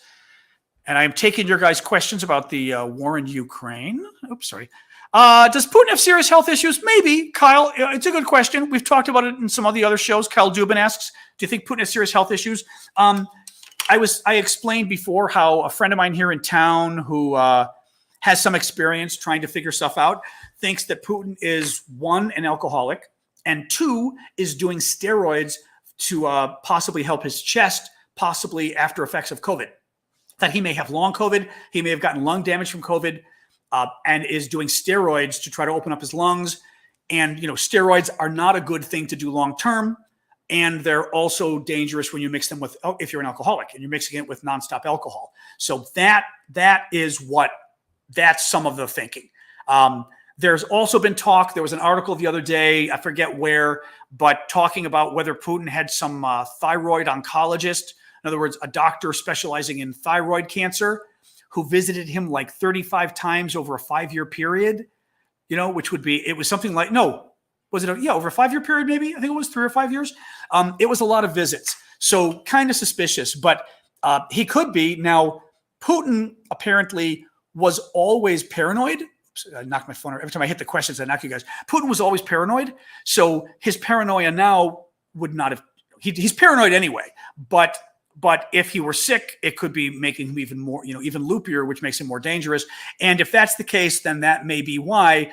And I'm taking your guys' questions about the war in Ukraine. Oops, sorry. Does Putin have serious health issues? Maybe, Kyle. It's a good question. We've talked about it in some of the other shows. Kyle Dubin asks, do you think Putin has serious health issues? I explained before how a friend of mine here in town who has some experience trying to figure stuff out thinks that Putin is, 1, an alcoholic, and 2, is doing steroids to possibly help his chest, possibly after effects of COVID. That he may have long COVID, he may have gotten lung damage from COVID, and is doing steroids to try to open up his lungs. And, steroids are not a good thing to do long-term. And they're also dangerous when you mix them with, if you're an alcoholic and you're mixing it with nonstop alcohol. So that's some of the thinking. There's also been talk, there was an article the other day, I forget where, but talking about whether Putin had some thyroid oncologist, in other words, a doctor specializing in thyroid cancer, who visited him like 35 times over a 5-year period, which would be, it was something like, over a 5-year period, maybe? I think it was 3 or 5 years. It was a lot of visits. So kind of suspicious, but he could be. Now, Putin apparently was always paranoid. Oops, I knocked my phone. Every time I hit the questions, I knock you guys. Putin was always paranoid. So his paranoia now would not have, he's paranoid anyway, but if he were sick, it could be making him even more, even loopier, which makes him more dangerous. And if that's the case, then that may be why,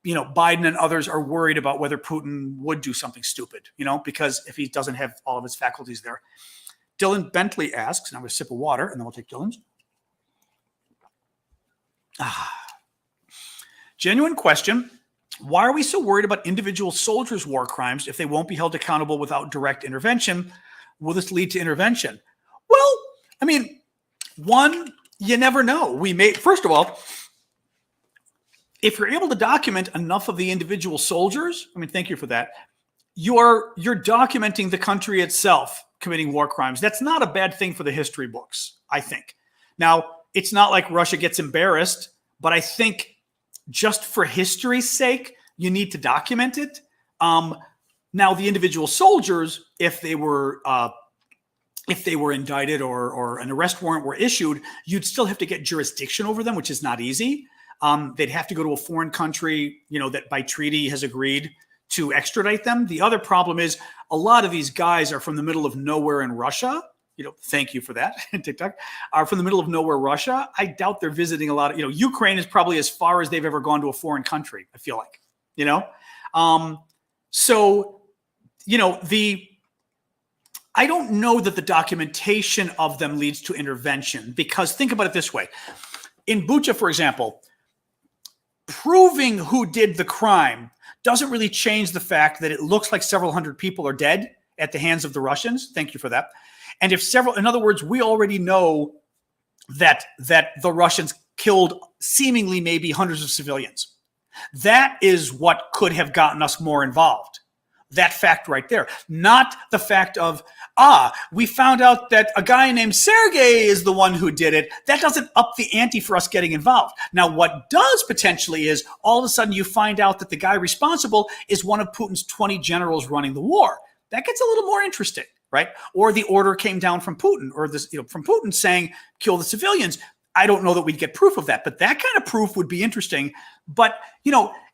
Biden and others are worried about whether Putin would do something stupid, because if he doesn't have all of his faculties there. Dylan Bentley asks, and I'm going to sip of water, and then we'll take Dylan's. Genuine question. Why are we so worried about individual soldiers' war crimes if they won't be held accountable without direct intervention? Will this lead to intervention? Well, I mean, one, you never know. First of all, if you're able to document enough of the individual soldiers, thank you for that. You're documenting the country itself committing war crimes. That's not a bad thing for the history books, I think. Now, it's not like Russia gets embarrassed, but I think just for history's sake, you need to document it. Now, the individual soldiers, if they were indicted or an arrest warrant were issued, you'd still have to get jurisdiction over them, which is not easy. They'd have to go to a foreign country, that by treaty has agreed to extradite them. The other problem is a lot of these guys are from the middle of nowhere in Russia. Thank you for that, TikTok. Are from the middle of nowhere, Russia. I doubt they're visiting a lot of, Ukraine is probably as far as they've ever gone to a foreign country, I feel like, So, I don't know that the documentation of them leads to intervention, because think about it this way. In Bucha, for example, proving who did the crime doesn't really change the fact that it looks like several hundred people are dead at the hands of the Russians. Thank you for that. And in other words, we already know that the Russians killed seemingly maybe hundreds of civilians. That is what could have gotten us more involved. That fact right there. Not the fact of, we found out that a guy named Sergei is the one who did it. That doesn't up the ante for us getting involved. Now, what does potentially is all of a sudden you find out that the guy responsible is one of Putin's 20 generals running the war. That gets a little more interesting, right? Or the order came down from Putin, or this, from Putin saying, kill the civilians. I don't know that we'd get proof of that, but that kind of proof would be interesting. But,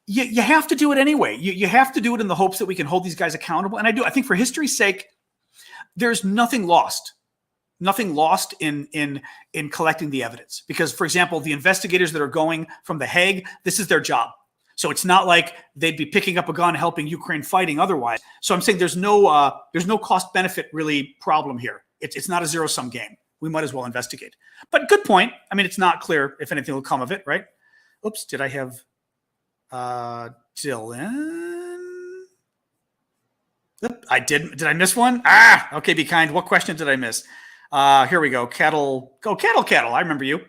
you have to do it anyway. You have to do it in the hopes that we can hold these guys accountable. And I think for history's sake, there's nothing lost. Nothing lost in collecting the evidence. Because, for example, the investigators that are going from The Hague, this is their job. So it's not like they'd be picking up a gun helping Ukraine fighting otherwise. So I'm saying there's no cost benefit really problem here. It's not a zero sum game. We might as well investigate. But good point. I mean, it's not clear if anything will come of it, right? Oops, did I have Dylan? Oop, I didn't. Did I miss one? Okay, be kind. What question did I miss? Here we go. Cattle. I remember you.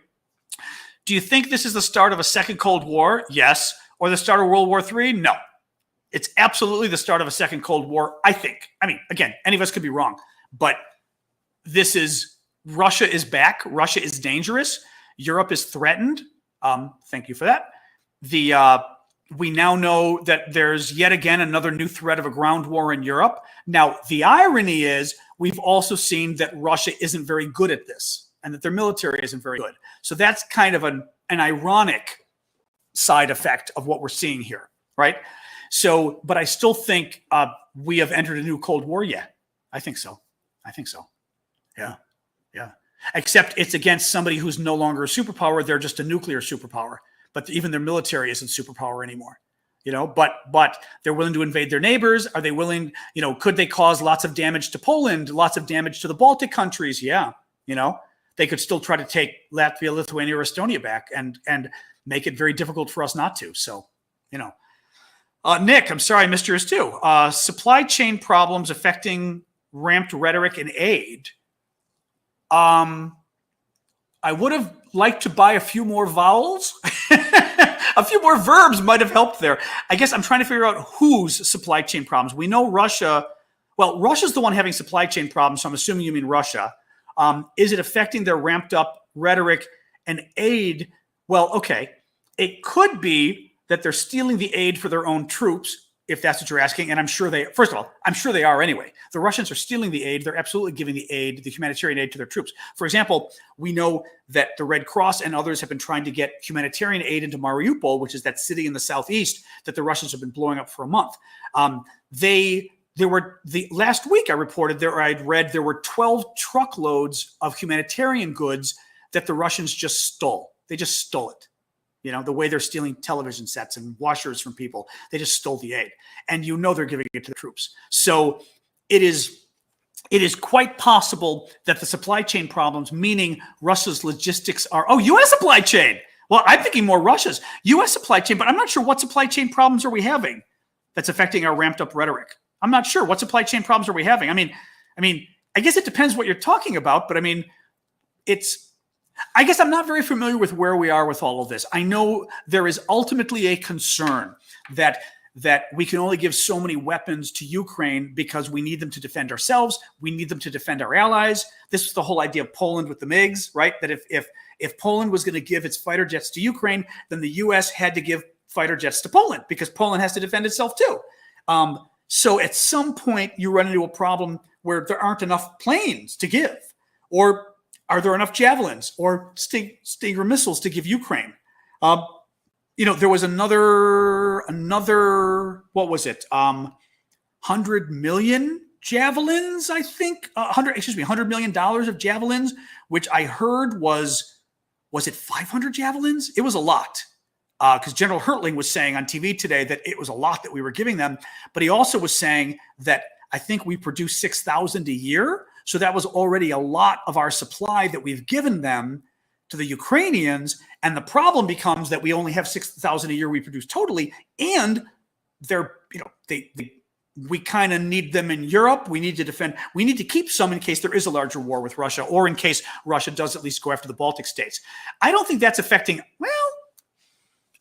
Do you think this is the start of a second Cold War? Yes. Or the start of World War III? No. It's absolutely the start of a second Cold War, I think. I mean, again, any of us could be wrong. But this is, Russia is back. Russia is dangerous. Europe is threatened. Thank you for that. We now know that there's yet again another new threat of a ground war in Europe. Now, the irony is we've also seen that Russia isn't very good at this and that their military isn't very good. So that's kind of an ironic side effect of what we're seeing here, right? So, but I still think we have entered a new Cold War yet. I think so. Yeah. Except it's against somebody who's no longer a superpower. They're just a nuclear superpower. But even their military isn't superpower anymore. But they're willing to invade their neighbors. Are they willing, could they cause lots of damage to Poland, lots of damage to the Baltic countries? Yeah. They could still try to take Latvia, Lithuania, or Estonia back and make it very difficult for us not to. So, Nick, I'm sorry I missed yours too. Supply chain problems affecting ramped rhetoric and aid. I would have liked to buy a few more vowels. A few more verbs might have helped there. I guess I'm trying to figure out whose supply chain problems. We know Russia. Well, Russia's the one having supply chain problems, so I'm assuming you mean Russia. Is it affecting their ramped up rhetoric and aid? Well, okay. It could be that they're stealing the aid for their own troops, if that's what you're asking. And I'm sure first of all, I'm sure they are anyway. The Russians are stealing the aid. They're absolutely giving the humanitarian aid to their troops. For example, we know that the Red Cross and others have been trying to get humanitarian aid into Mariupol, which is that city in the southeast that the Russians have been blowing up for a month. Last week I read there were 12 truckloads of humanitarian goods that the Russians just stole. They just stole it. The way they're stealing television sets and washers from people, they just stole the aid. And they're giving it to the troops. So it is quite possible that the supply chain problems, meaning Russia's logistics U.S. supply chain. Well, I'm thinking more Russia's. U.S. supply chain, but I'm not sure what supply chain problems are we having that's affecting our ramped up rhetoric. I'm not sure. What supply chain problems are we having? I mean, I guess it depends what you're talking about, but I guess I'm not very familiar with where we are with all of this. I know there is ultimately a concern that we can only give so many weapons to Ukraine because we need them to defend ourselves. We need them to defend our allies. This was the whole idea of Poland with the MiGs, right? That if Poland was going to give its fighter jets to Ukraine, then the U.S. had to give fighter jets to Poland because Poland has to defend itself too. So at some point you run into a problem where there aren't enough planes to give, or are there enough javelins or Stinger missiles to give Ukraine? There was another, what was it? 100 million javelins, I think. $100 million of javelins, which I heard was it 500 javelins? It was a lot. Because General Hertling was saying on TV today that it was a lot that we were giving them. But he also was saying that I think we produce 6,000 a year. So that was already a lot of our supply that we've given them to the Ukrainians. And the problem becomes that we only have 6,000 a year we produce totally. And we kind of need them in Europe. We need to defend. We need to keep some in case there is a larger war with Russia, or in case Russia does at least go after the Baltic states. I don't think that's affecting,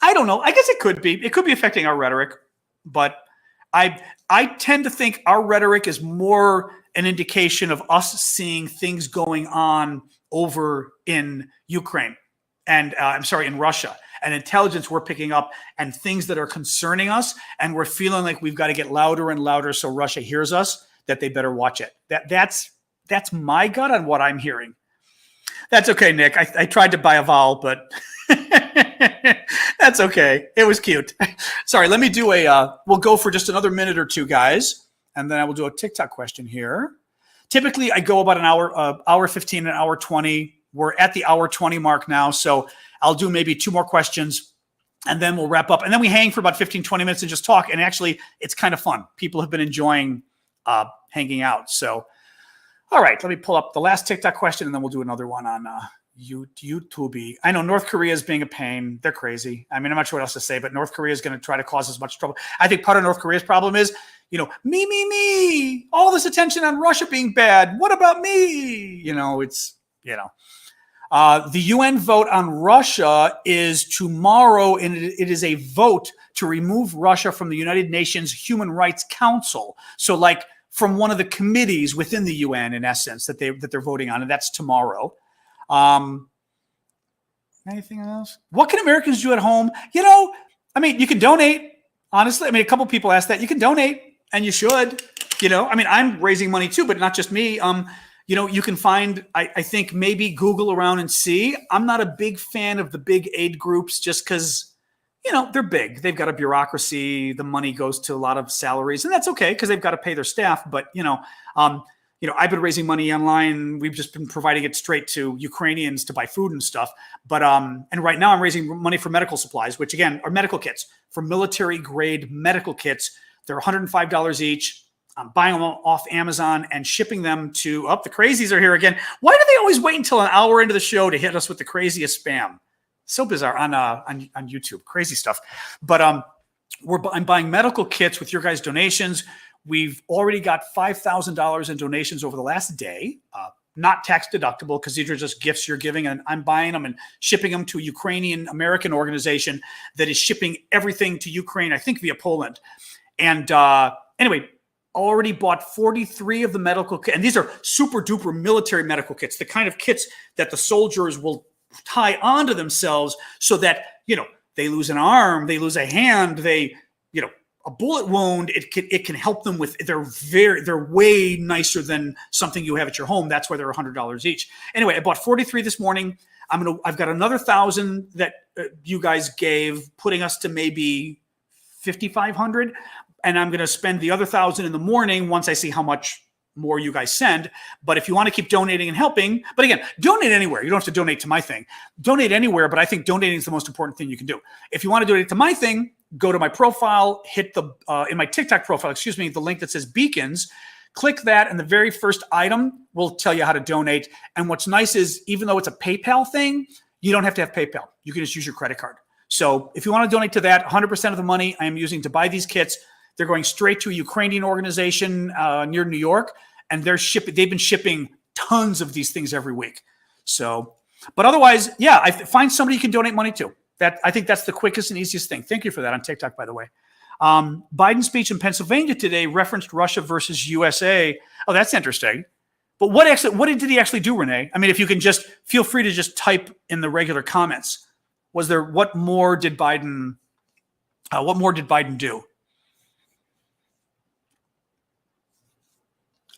I don't know. I guess it could be. It could be affecting our rhetoric. But I tend to think our rhetoric is more an indication of us seeing things going on over in Ukraine and in Russia, and intelligence we're picking up and things that are concerning us. And we're feeling like we've got to get louder and louder so Russia hears us, that they better watch it. That's my gut on what I'm hearing. That's okay, Nick. I tried to buy a vowel, but That's okay. It was cute. Sorry, let me do we'll go for just another minute or two, guys. And then I will do a TikTok question here. Typically, I go about an hour 15, an hour 20. We're at the hour 20 mark now. So I'll do maybe 2 more questions and then we'll wrap up. And then we hang for about 15, 20 minutes and just talk. And actually, it's kind of fun. People have been enjoying hanging out. So, all right, let me pull up the last TikTok question and then we'll do another one on YouTube. I know North Korea is being a pain. They're crazy. I mean, I'm not sure what else to say, but North Korea is going to try to cause as much trouble. I think part of North Korea's problem is, me, all this attention on Russia being bad. What about me? The UN vote on Russia is tomorrow, and it is a vote to remove Russia from the United Nations Human Rights Council. So like from one of the committees within the UN, in essence, that they're voting on, and that's tomorrow. Anything else? What can Americans do at home? You can donate. Honestly, a couple people asked that. You can donate, and you should. I'm raising money too, but not just me. You can find, I think maybe Google around and see. I'm not a big fan of the big aid groups just because, they're big. They've got a bureaucracy. The money goes to a lot of salaries, and that's okay because they've got to pay their staff. But, I've been raising money online. We've just been providing it straight to Ukrainians to buy food and stuff. But and right now I'm raising money for medical supplies, which again are medical kits, for military grade medical kits. They're $105 each. I'm buying them off Amazon and shipping them to, the crazies are here again. Why do they always wait until an hour into the show to hit us with the craziest spam? So bizarre on YouTube, crazy stuff. But I'm buying medical kits with your guys' donations. We've already got $5,000 in donations over the last day, not tax deductible because these are just gifts you're giving, and I'm buying them and shipping them to a Ukrainian American organization that is shipping everything to Ukraine, I think via Poland. And anyway, already bought 43 of the medical kits, and these are super duper military medical kits, the kind of kits that the soldiers will tie onto themselves so that, they lose an arm, they lose a hand, they, a bullet wound, it can help them with, they're way nicer than something you have at your home. That's why they're $100 each. Anyway, I bought 43 this morning. I've got another 1,000 that you guys gave, putting us to maybe 5,500. And I'm going to spend the other 1,000 in the morning once I see how much more you guys send. But if you want to keep donating and helping, but again, donate anywhere. You don't have to donate to my thing. Donate anywhere, but I think donating is the most important thing you can do. If you want to donate to my thing, go to my profile, hit in my TikTok profile, the link that says beacons, click that, and the very first item will tell you how to donate. And what's nice is, even though it's a PayPal thing, you don't have to have PayPal. You can just use your credit card. So if you want to donate to that, 100% of the money I am using to buy these kits, they're going straight to a Ukrainian organization near New York, and they've been shipping tons of these things every week. So, but otherwise, I find somebody you can donate money to. I think that's the quickest and easiest thing. Thank you for that on TikTok, by the way. Biden's speech in Pennsylvania today referenced Russia versus USA. Oh, that's interesting. But what did he actually do, Renee? If you can just feel free to just type in the regular comments. What more did Biden do?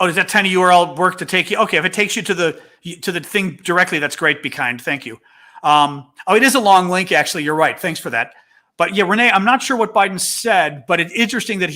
Oh, does that tiny URL work to take you? Okay, if it takes you to the thing directly, that's great. Be kind. Thank you. It is a long link, actually. You're right. Thanks for that. But yeah, Renee, I'm not sure what Biden said, but it's interesting that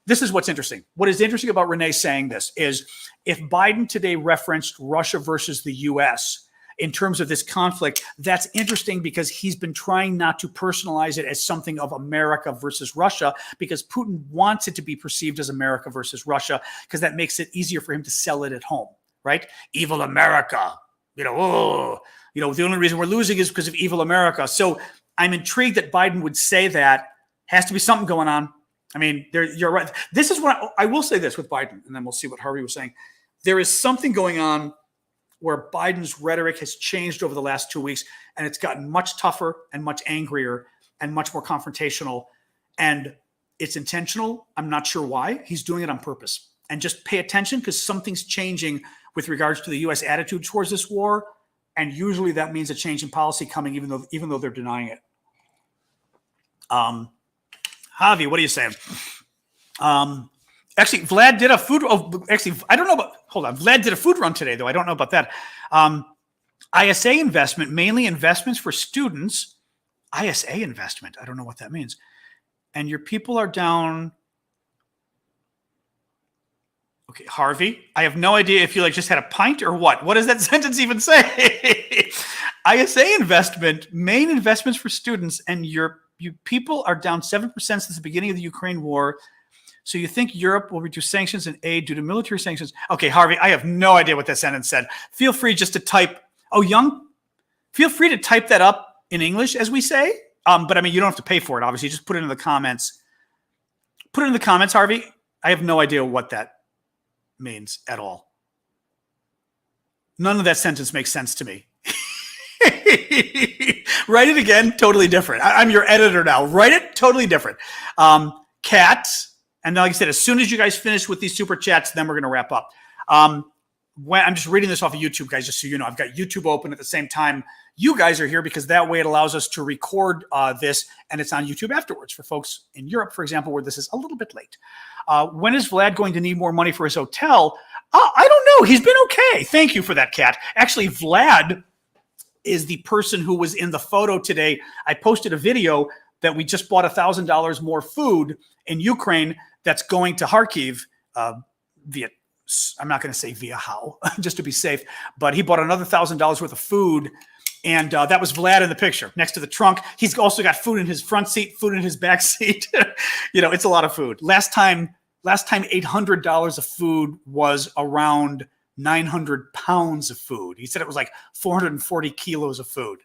this is what's interesting. What is interesting about Renee saying this is, if Biden today referenced Russia versus the U.S., in terms of this conflict, that's interesting because he's been trying not to personalize it as something of America versus Russia, because Putin wants it to be perceived as America versus Russia, because that makes it easier for him to sell it at home, right? Evil America, the only reason we're losing is because of evil America. So I'm intrigued that Biden would say that. Has to be something going on. You're right. This is what I will say this with Biden, and then we'll see what Harvey was saying. There is something going on where Biden's rhetoric has changed over the last 2 weeks, and it's gotten much tougher and much angrier and much more confrontational. And it's intentional. I'm not sure why. He's doing it on purpose. And just pay attention, because something's changing with regards to the U.S. attitude towards this war. And usually that means a change in policy coming, even though they're denying it. Javi, what are you saying? Actually, Vlad did a food. I don't know about. Hold on, Vlad did a food run today, though. I don't know about that. ISA investment, mainly investments for students. ISA investment, I don't know what that means. And your people are down. Okay, Harvey, I have no idea if you just had a pint or what. What does that sentence even say? ISA investment, main investments for students, and you people are down 7% since the beginning of the Ukraine war. So you think Europe will reduce sanctions and aid due to military sanctions? Okay, Harvey, I have no idea what that sentence said. Feel free just to type, feel free to type that up in English, as we say. But I mean, you don't have to pay for it, obviously. Just put it in the comments. Put it in the comments, Harvey. I have no idea what that means at all. None of that sentence makes sense to me. Write it again, totally different. I'm your editor now. Write it, totally different. Cats. And like I said, as soon as you guys finish with these super chats, then we're going to wrap up. I'm just reading this off of YouTube, guys, just so you know. I've got YouTube open at the same time you guys are here, because that way it allows us to record this, and it's on YouTube afterwards for folks in Europe, for example, where this is a little bit late. When is Vlad going to need more money for his hotel? I don't know. He's been okay. Thank you for that, Kat. Actually, Vlad is the person who was in the photo today. I posted a video that we just bought $1,000 more food in Ukraine that's going to Kharkiv via, I'm not going to say via how, just to be safe, but he bought another $1,000 worth of food. And that was Vlad in the picture next to the trunk. He's also got food in his front seat, food in his back seat. It's a lot of food. Last time $800 of food was around 900 pounds of food. He said it was like 440 kilos of food.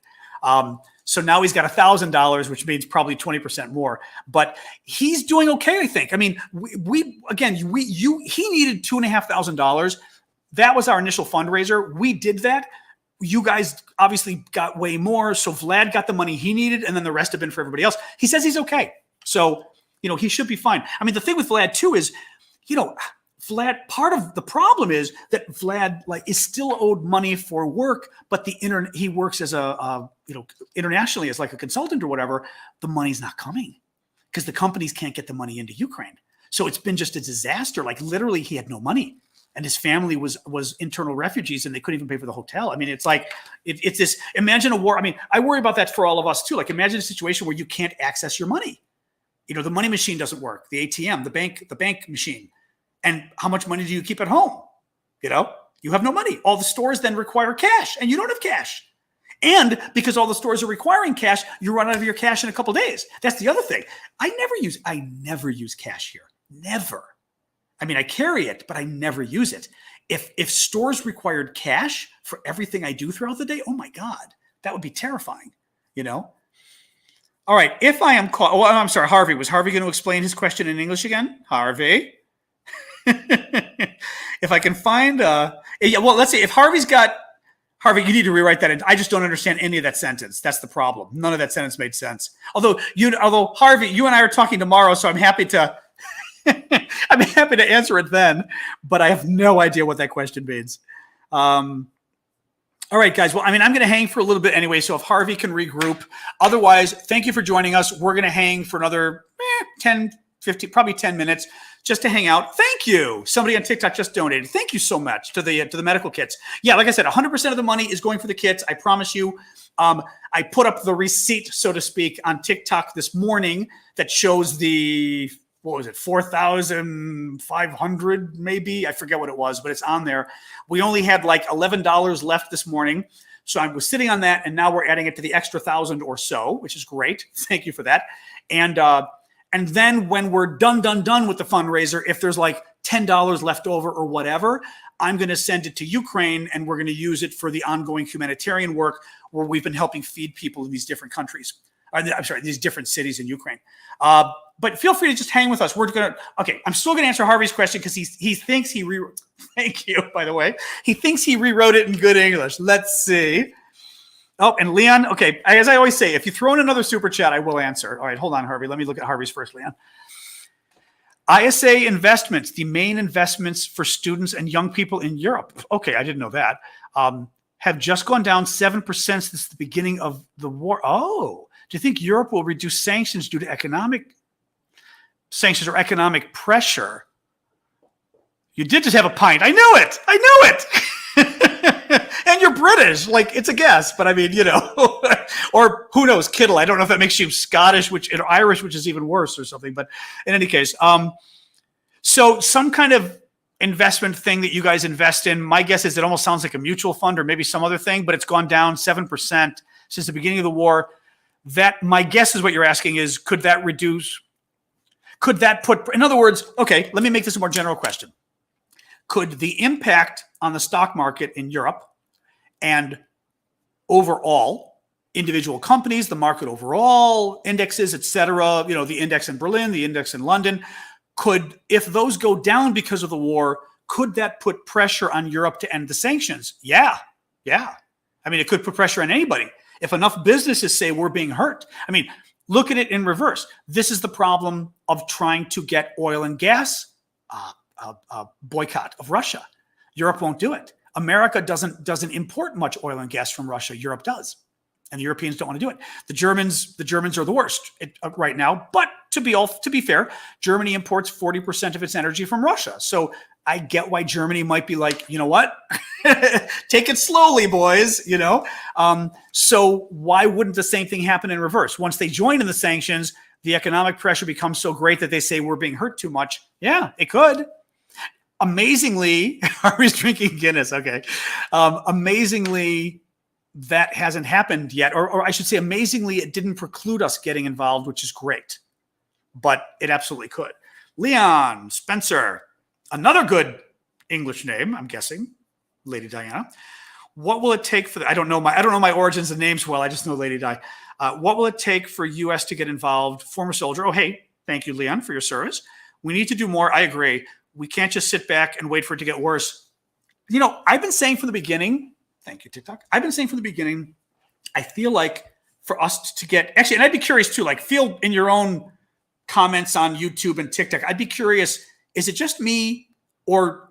So now he's got $1,000, which means probably 20% more. But he's doing okay, I think. I mean, he needed $2,500. That was our initial fundraiser. We did that. You guys obviously got way more. So Vlad got the money he needed, and then the rest have been for everybody else. He says he's okay. So, he should be fine. I mean, the thing with Vlad too is, Vlad, part of the problem is that Vlad is still owed money for work, but he works as internationally as like a consultant or whatever. The money's not coming because the companies can't get the money into Ukraine. So it's been just a disaster. Like literally he had no money. And his family was internal refugees, and they couldn't even pay for the hotel. I mean, it's like it's this. Imagine a war. I mean, I worry about that for all of us too. Like, imagine a situation where you can't access your money. The money machine doesn't work. The ATM, the bank machine, and how much money do you keep at home? You have no money. All the stores then require cash, and you don't have cash. And because all the stores are requiring cash, you run out of your cash in a couple of days. That's the other thing. I never use cash here. Never. I mean, I carry it, but I never use it. If stores required cash for everything I do throughout the day, oh my God, that would be terrifying, All right, if I am caught, I'm sorry, Harvey. Was Harvey going to explain his question in English again? Harvey? If I can find, let's see. If Harvey, you need to rewrite that. I just don't understand any of that sentence. That's the problem. None of that sentence made sense. Although Harvey, you and I are talking tomorrow, so I'm happy to answer it then, but I have no idea what that question means. All right, guys. Well, I mean, I'm going to hang for a little bit anyway, so if Harvey can regroup. Otherwise, thank you for joining us. We're going to hang for another 10, 15, probably 10 minutes just to hang out. Thank you. Somebody on TikTok just donated. Thank you so much to the medical kits. Yeah, like I said, 100% of the money is going for the kits. I promise you. I put up the receipt, so to speak, on TikTok this morning that shows the 4,500 maybe? I forget what it was, but it's on there. We only had like $11 left this morning. So I was sitting on that, and now we're adding it to the extra 1,000 or so, which is great. Thank you for that. And then when we're done with the fundraiser, if there's like $10 left over or whatever, I'm going to send it to Ukraine, and we're going to use it for the ongoing humanitarian work where we've been helping feed people in these different countries. These different cities in Ukraine. But feel free to just hang with us. I'm still going to answer Harvey's question because he thinks thank you, by the way. He thinks he rewrote it in good English. Let's see. Oh, and Leon, okay, as I always say, if you throw in another super chat, I will answer. All right, hold on, Harvey. Let me look at Harvey's first, Leon. ISA investments, the main investments for students and young people in Europe. Okay, I didn't know that. Have just gone down 7% since the beginning of the war. Oh. Do you think Europe will reduce sanctions due to economic sanctions or economic pressure? You did just have a pint. I knew it. And you're British, like it's a guess, but I mean, or who knows, Kittle. I don't know if that makes you Scottish, or Irish, which is even worse or something. But in any case, so some kind of investment thing that you guys invest in, my guess is it almost sounds like a mutual fund or maybe some other thing, but it's gone down 7% since the beginning of the war. That, my guess is what you're asking is, could that put, in other words, okay, let me make this a more general question. Could the impact on the stock market in Europe and overall individual companies, the market overall, indexes, et cetera, the index in Berlin, the index in London, if those go down because of the war, could that put pressure on Europe to end the sanctions? Yeah. I mean, it could put pressure on anybody. If enough businesses say we're being hurt. I mean, look at it in reverse. This is the problem of trying to get oil and gas boycott of Russia. Europe won't do it. America doesn't import much oil and gas from Russia. Europe does. And the Europeans don't want to do it. The Germans are the worst right now. But to be fair, Germany imports 40% of its energy from Russia. So I get why Germany might be like, you know what? Take it slowly, boys, So why wouldn't the same thing happen in reverse? Once they join in the sanctions, the economic pressure becomes so great that they say we're being hurt too much. Yeah, it could. Amazingly, Harvey's drinking Guinness. Okay. Amazingly, that hasn't happened yet. Or I should say, amazingly, it didn't preclude us getting involved, which is great. But it absolutely could. Leon Spencer, another good English name, I'm guessing. Lady Diana. What will it take for I don't know my origins and names well. I just know Lady Di. What will it take for U.S. to get involved? Former soldier. Oh, hey, thank you, Leon, for your service. We need to do more. I agree. We can't just sit back and wait for it to get worse. I've been saying from the beginning, thank you, TikTok. I've been saying from the beginning, I feel like for us to get, actually, and I'd be curious too, like feel in your own comments on YouTube and TikTok, I'd be curious, is it just me or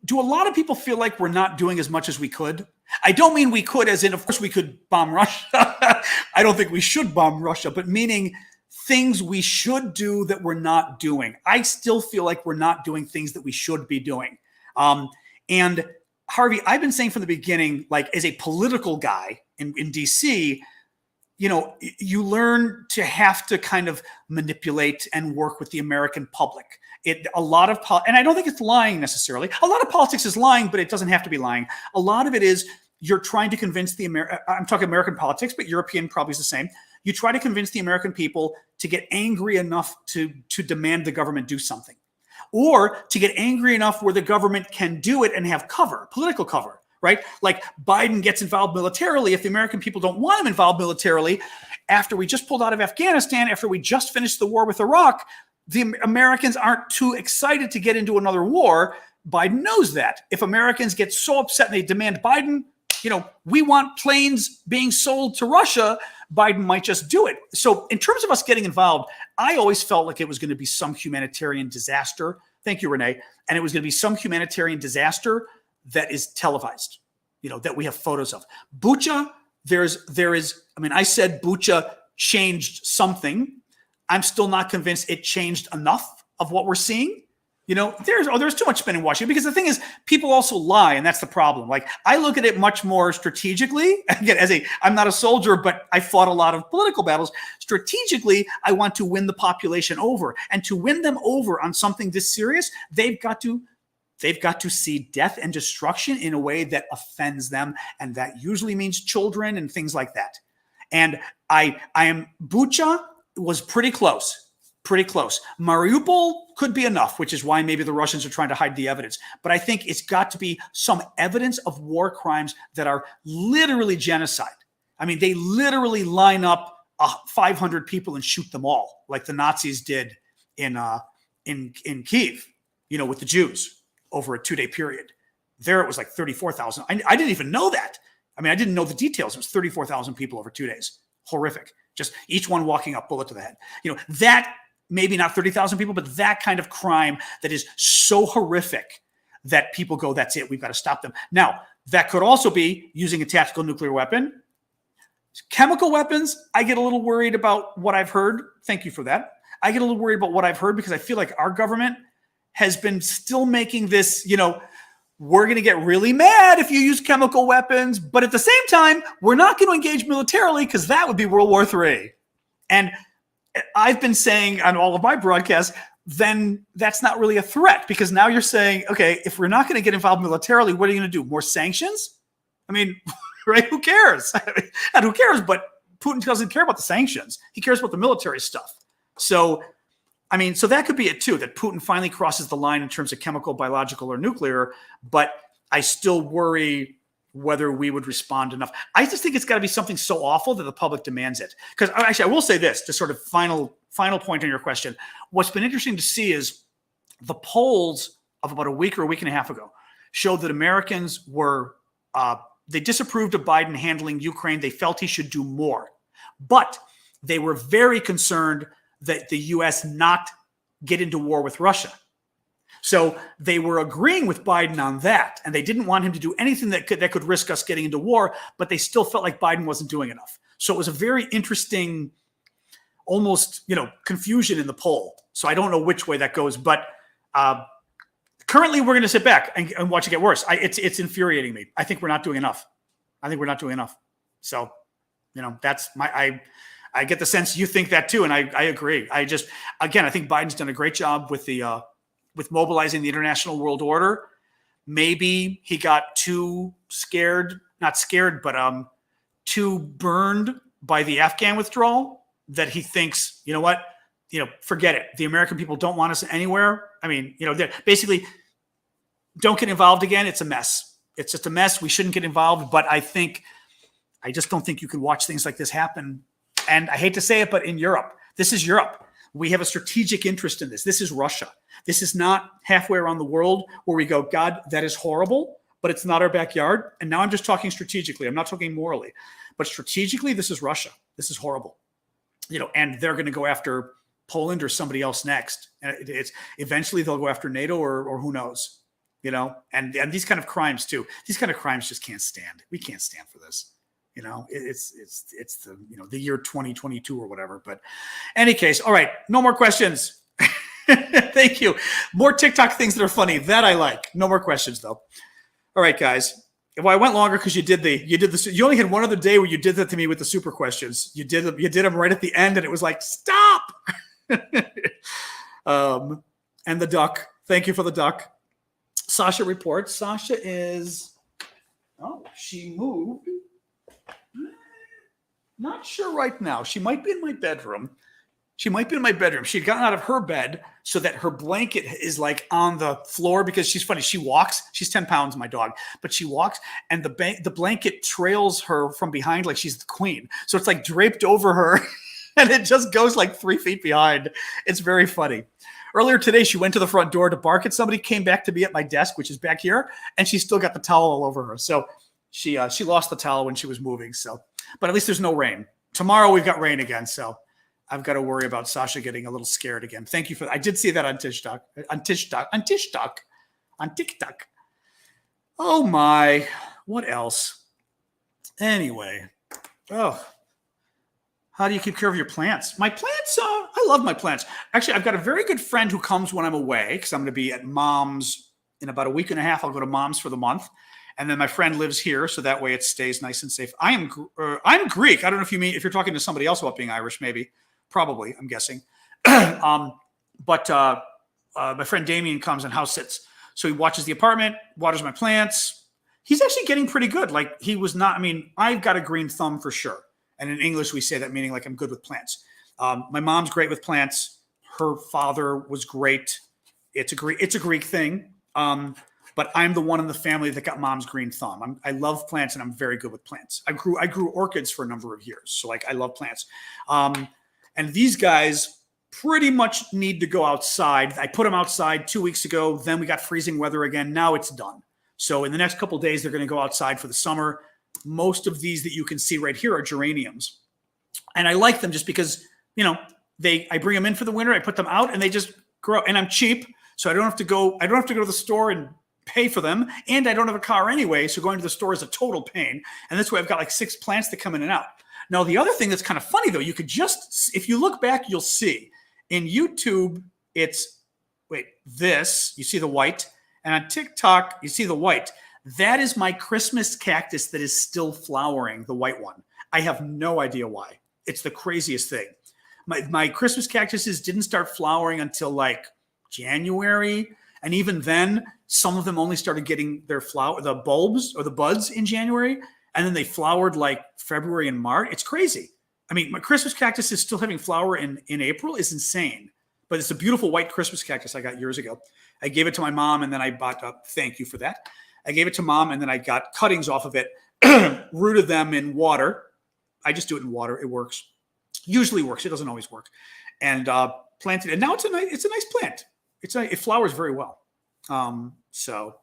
do a lot of people feel like we're not doing as much as we could? I don't mean we could as in, of course, we could bomb Russia. I don't think we should bomb Russia, but meaning things we should do that we're not doing. I still feel like we're not doing things that we should be doing. And Harvey, I've been saying from the beginning, like as a political guy in DC, you learn to have to kind of manipulate and work with the American public. And I don't think it's lying necessarily. A lot of politics is lying, but it doesn't have to be lying. A lot of it is you're trying to convince I'm talking American politics, but European probably is the same. You try to convince the American people to get angry enough to demand the government do something, or to get angry enough where the government can do it and have cover, political cover, right? Like Biden gets involved militarily. If the American people don't want him involved militarily, after we just pulled out of Afghanistan, after we just finished the war with Iraq, the Americans aren't too excited to get into another war. Biden knows that. If Americans get so upset and they demand Biden, we want planes being sold to Russia, Biden might just do it. So in terms of us getting involved, I always felt like it was going to be some humanitarian disaster. Thank you, Renee. And it was going to be some humanitarian disaster that is televised, that we have photos of. Bucha, there is, I said Bucha changed something. I'm still not convinced it changed enough of what we're seeing. There's too much spin in Washington, because the thing is, people also lie, and that's the problem. Like, I look at it much more strategically. Again, I'm not a soldier, but I fought a lot of political battles. Strategically, I want to win the population over, and to win them over on something this serious, they've got to see death and destruction in a way that offends them, and that usually means children and things like that. And Bucha was pretty close. Mariupol could be enough, which is why maybe the Russians are trying to hide the evidence. But I think it's got to be some evidence of war crimes that are literally genocide. They literally line up 500 people and shoot them all, like the Nazis did in Kiev, with the Jews over a 2-day period. There it was like 34,000. I didn't even know that. I didn't know the details. It was 34,000 people over 2 days. Horrific. Just each one walking up, bullet to the head. That, maybe not 30,000 people, but that kind of crime that is so horrific that people go, that's it, we've got to stop them. Now, that could also be using a tactical nuclear weapon. Chemical weapons, I get a little worried about what I've heard. Thank you for that. I get a little worried about what I've heard, because I feel like our government has been still making this, we're going to get really mad if you use chemical weapons, but at the same time, we're not going to engage militarily because that would be World War III. And I've been saying on all of my broadcasts, then that's not really a threat, because now you're saying, okay, if we're not going to get involved militarily, what are you going to do? More sanctions? I mean, right? Who cares? And who cares? But Putin doesn't care about the sanctions. He cares about the military stuff. So, I mean, so that could be it too, that Putin finally crosses the line in terms of chemical, biological, or nuclear, but I still worry whether we would respond enough. I just think it's got to be something so awful that the public demands it. Because actually, I will say this, to sort of final point on your question. What's been interesting to see is the polls of about a week or a week and a half ago showed that Americans were, they disapproved of Biden handling Ukraine. They felt he should do more. But they were very concerned that the U.S. not get into war with Russia. So they were agreeing with Biden on that, and they didn't want him to do anything that could risk us getting into war, but they still felt like Biden wasn't doing enough. So it was a very interesting, almost, confusion in the poll. So I don't know which way that goes, but currently we're going to sit back and watch it get worse. It's infuriating me. I think we're not doing enough. So, that's I get the sense you think that too, and I agree. I think Biden's done a great job with mobilizing the international world order. Maybe he got too scared, not scared, but too burned by the Afghan withdrawal that he thinks, forget it. The American people don't want us anywhere. I mean, basically don't get involved again. It's a mess. It's just a mess. We shouldn't get involved. But I just don't think you can watch things like this happen. And I hate to say it, but in Europe, this is Europe. We have a strategic interest in this. This is Russia. This is not halfway around the world where we go, God, that is horrible, but it's not our backyard. And now I'm just talking strategically. I'm not talking morally. But strategically, this is Russia. This is horrible. And they're going to go after Poland or somebody else next. And it's eventually they'll go after NATO or who knows, and these kind of crimes too. These kind of crimes just can't stand. We can't stand for this. It's the year 2022 or whatever. But any case, all right, no more questions. Thank you. More TikTok things that are funny. That I like. No more questions though. All right, guys. Well, I went longer because you only had one other day where you did that to me with the super questions. You did them right at the end, and it was like, stop. And the duck. Thank you for the duck. Sasha reports. Sasha she moved. Not sure right now. She might be in my bedroom. She'd gotten out of her bed so that her blanket is like on the floor, because she's funny. She walks. She's 10 pounds, my dog, but she walks, and the blanket trails her from behind like she's the queen. So it's like draped over her, and it just goes like 3 feet behind. It's very funny. Earlier today, she went to the front door to bark at somebody, came back to be at my desk, which is back here, and she still got the towel all over her. So she lost the towel when she was moving. So, but at least there's no rain. Tomorrow we've got rain again, so I've got to worry about Sasha getting a little scared again. Thank you for that. I did see that on TikTok. Oh my, what else? Anyway, how do you keep care of your plants? My plants, I love my plants. Actually, I've got a very good friend who comes when I'm away, because I'm going to be at Mom's in about a week and a half. I'll go to Mom's for the month. And then my friend lives here, so that way it stays nice and safe. I'm Greek. I don't know if you're talking to somebody else about being Irish, maybe. Probably, I'm guessing. But my friend Damien comes and house sits. So he watches the apartment, waters my plants. He's actually getting pretty good. Like, he was not, I've got a green thumb for sure. And in English, we say that meaning like I'm good with plants. My mom's great with plants. Her father was great. It's a Greek thing. But I'm the one in the family that got mom's green thumb. I love plants, and I'm very good with plants. I grew orchids for a number of years. So I love plants. And these guys pretty much need to go outside. I put them outside 2 weeks ago. Then we got freezing weather again. Now it's done. So in the next couple of days, they're going to go outside for the summer. Most of these that you can see right here are geraniums. And I like them just because, I bring them in for the winter. I put them out and they just grow. And I'm cheap. So I don't have to go to the store and pay for them. And I don't have a car anyway. So going to the store is a total pain. And this way I've got like 6 plants that come in and out. Now, the other thing that's kind of funny, though, you could if you look back, you'll see in YouTube, you see the white, And on TikTok, you see the white. That is my Christmas cactus that is still flowering, the white one. I have no idea why. It's the craziest thing. My Christmas cactuses didn't start flowering until like January. And even then, some of them only started getting their the bulbs or the buds in January. And then they flowered like February and March. It's crazy. I mean, my Christmas cactus is still having flower in April is insane. But it's a beautiful white Christmas cactus I got years ago. I gave it to my mom, and then I bought thank you for that. I gave it to mom, and then I got cuttings off of it, rooted them in water. I just do it in water. It works. Usually works. It doesn't always work. And planted it. And now it's a nice plant. It flowers very well. So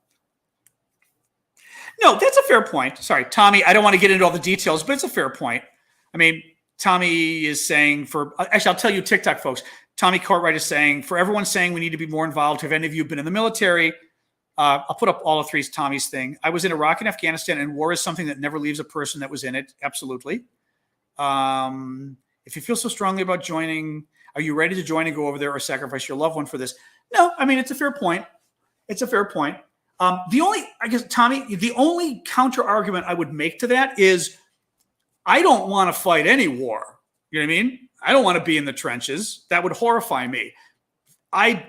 no, that's a fair point. Sorry, Tommy. I don't want to get into all the details, but it's a fair point. I mean, Tommy is saying actually, I'll tell you, TikTok folks. Tommy Cartwright is saying, for everyone saying we need to be more involved, have any of you been in the military? I'll put up all of three's Tommy's thing. I was in Iraq and Afghanistan, and war is something that never leaves a person that was in it. Absolutely. If you feel so strongly about joining, are you ready to join and go over there or sacrifice your loved one for this? No, I mean, it's a fair point. It's a fair point. Tommy, the only counter argument I would make to that is I don't want to fight any war. You know what I mean? I don't want to be in the trenches. That would horrify me. And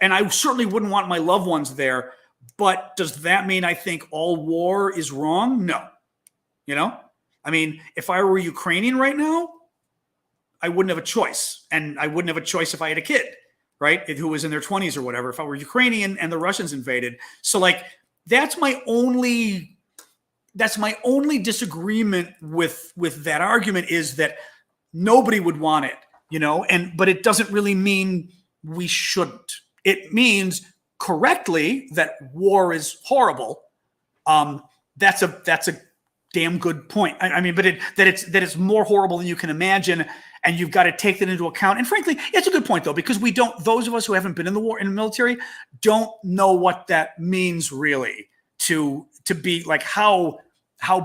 I certainly wouldn't want my loved ones there. But does that mean I think all war is wrong? No. You know? I mean, if I were Ukrainian right now, I wouldn't have a choice. And I wouldn't have a choice if I had a kid, right? Who was in their 20s or whatever, if I were Ukrainian and the Russians invaded. So like, that's my only disagreement with that argument is that nobody would want it, you know, but it doesn't really mean we shouldn't. It means correctly that war is horrible. That's a damn good point. I mean, but that it's more horrible than you can imagine, and you've got to take that into account. And frankly, it's a good point though, because those of us who haven't been in the military don't know what that means really to be like how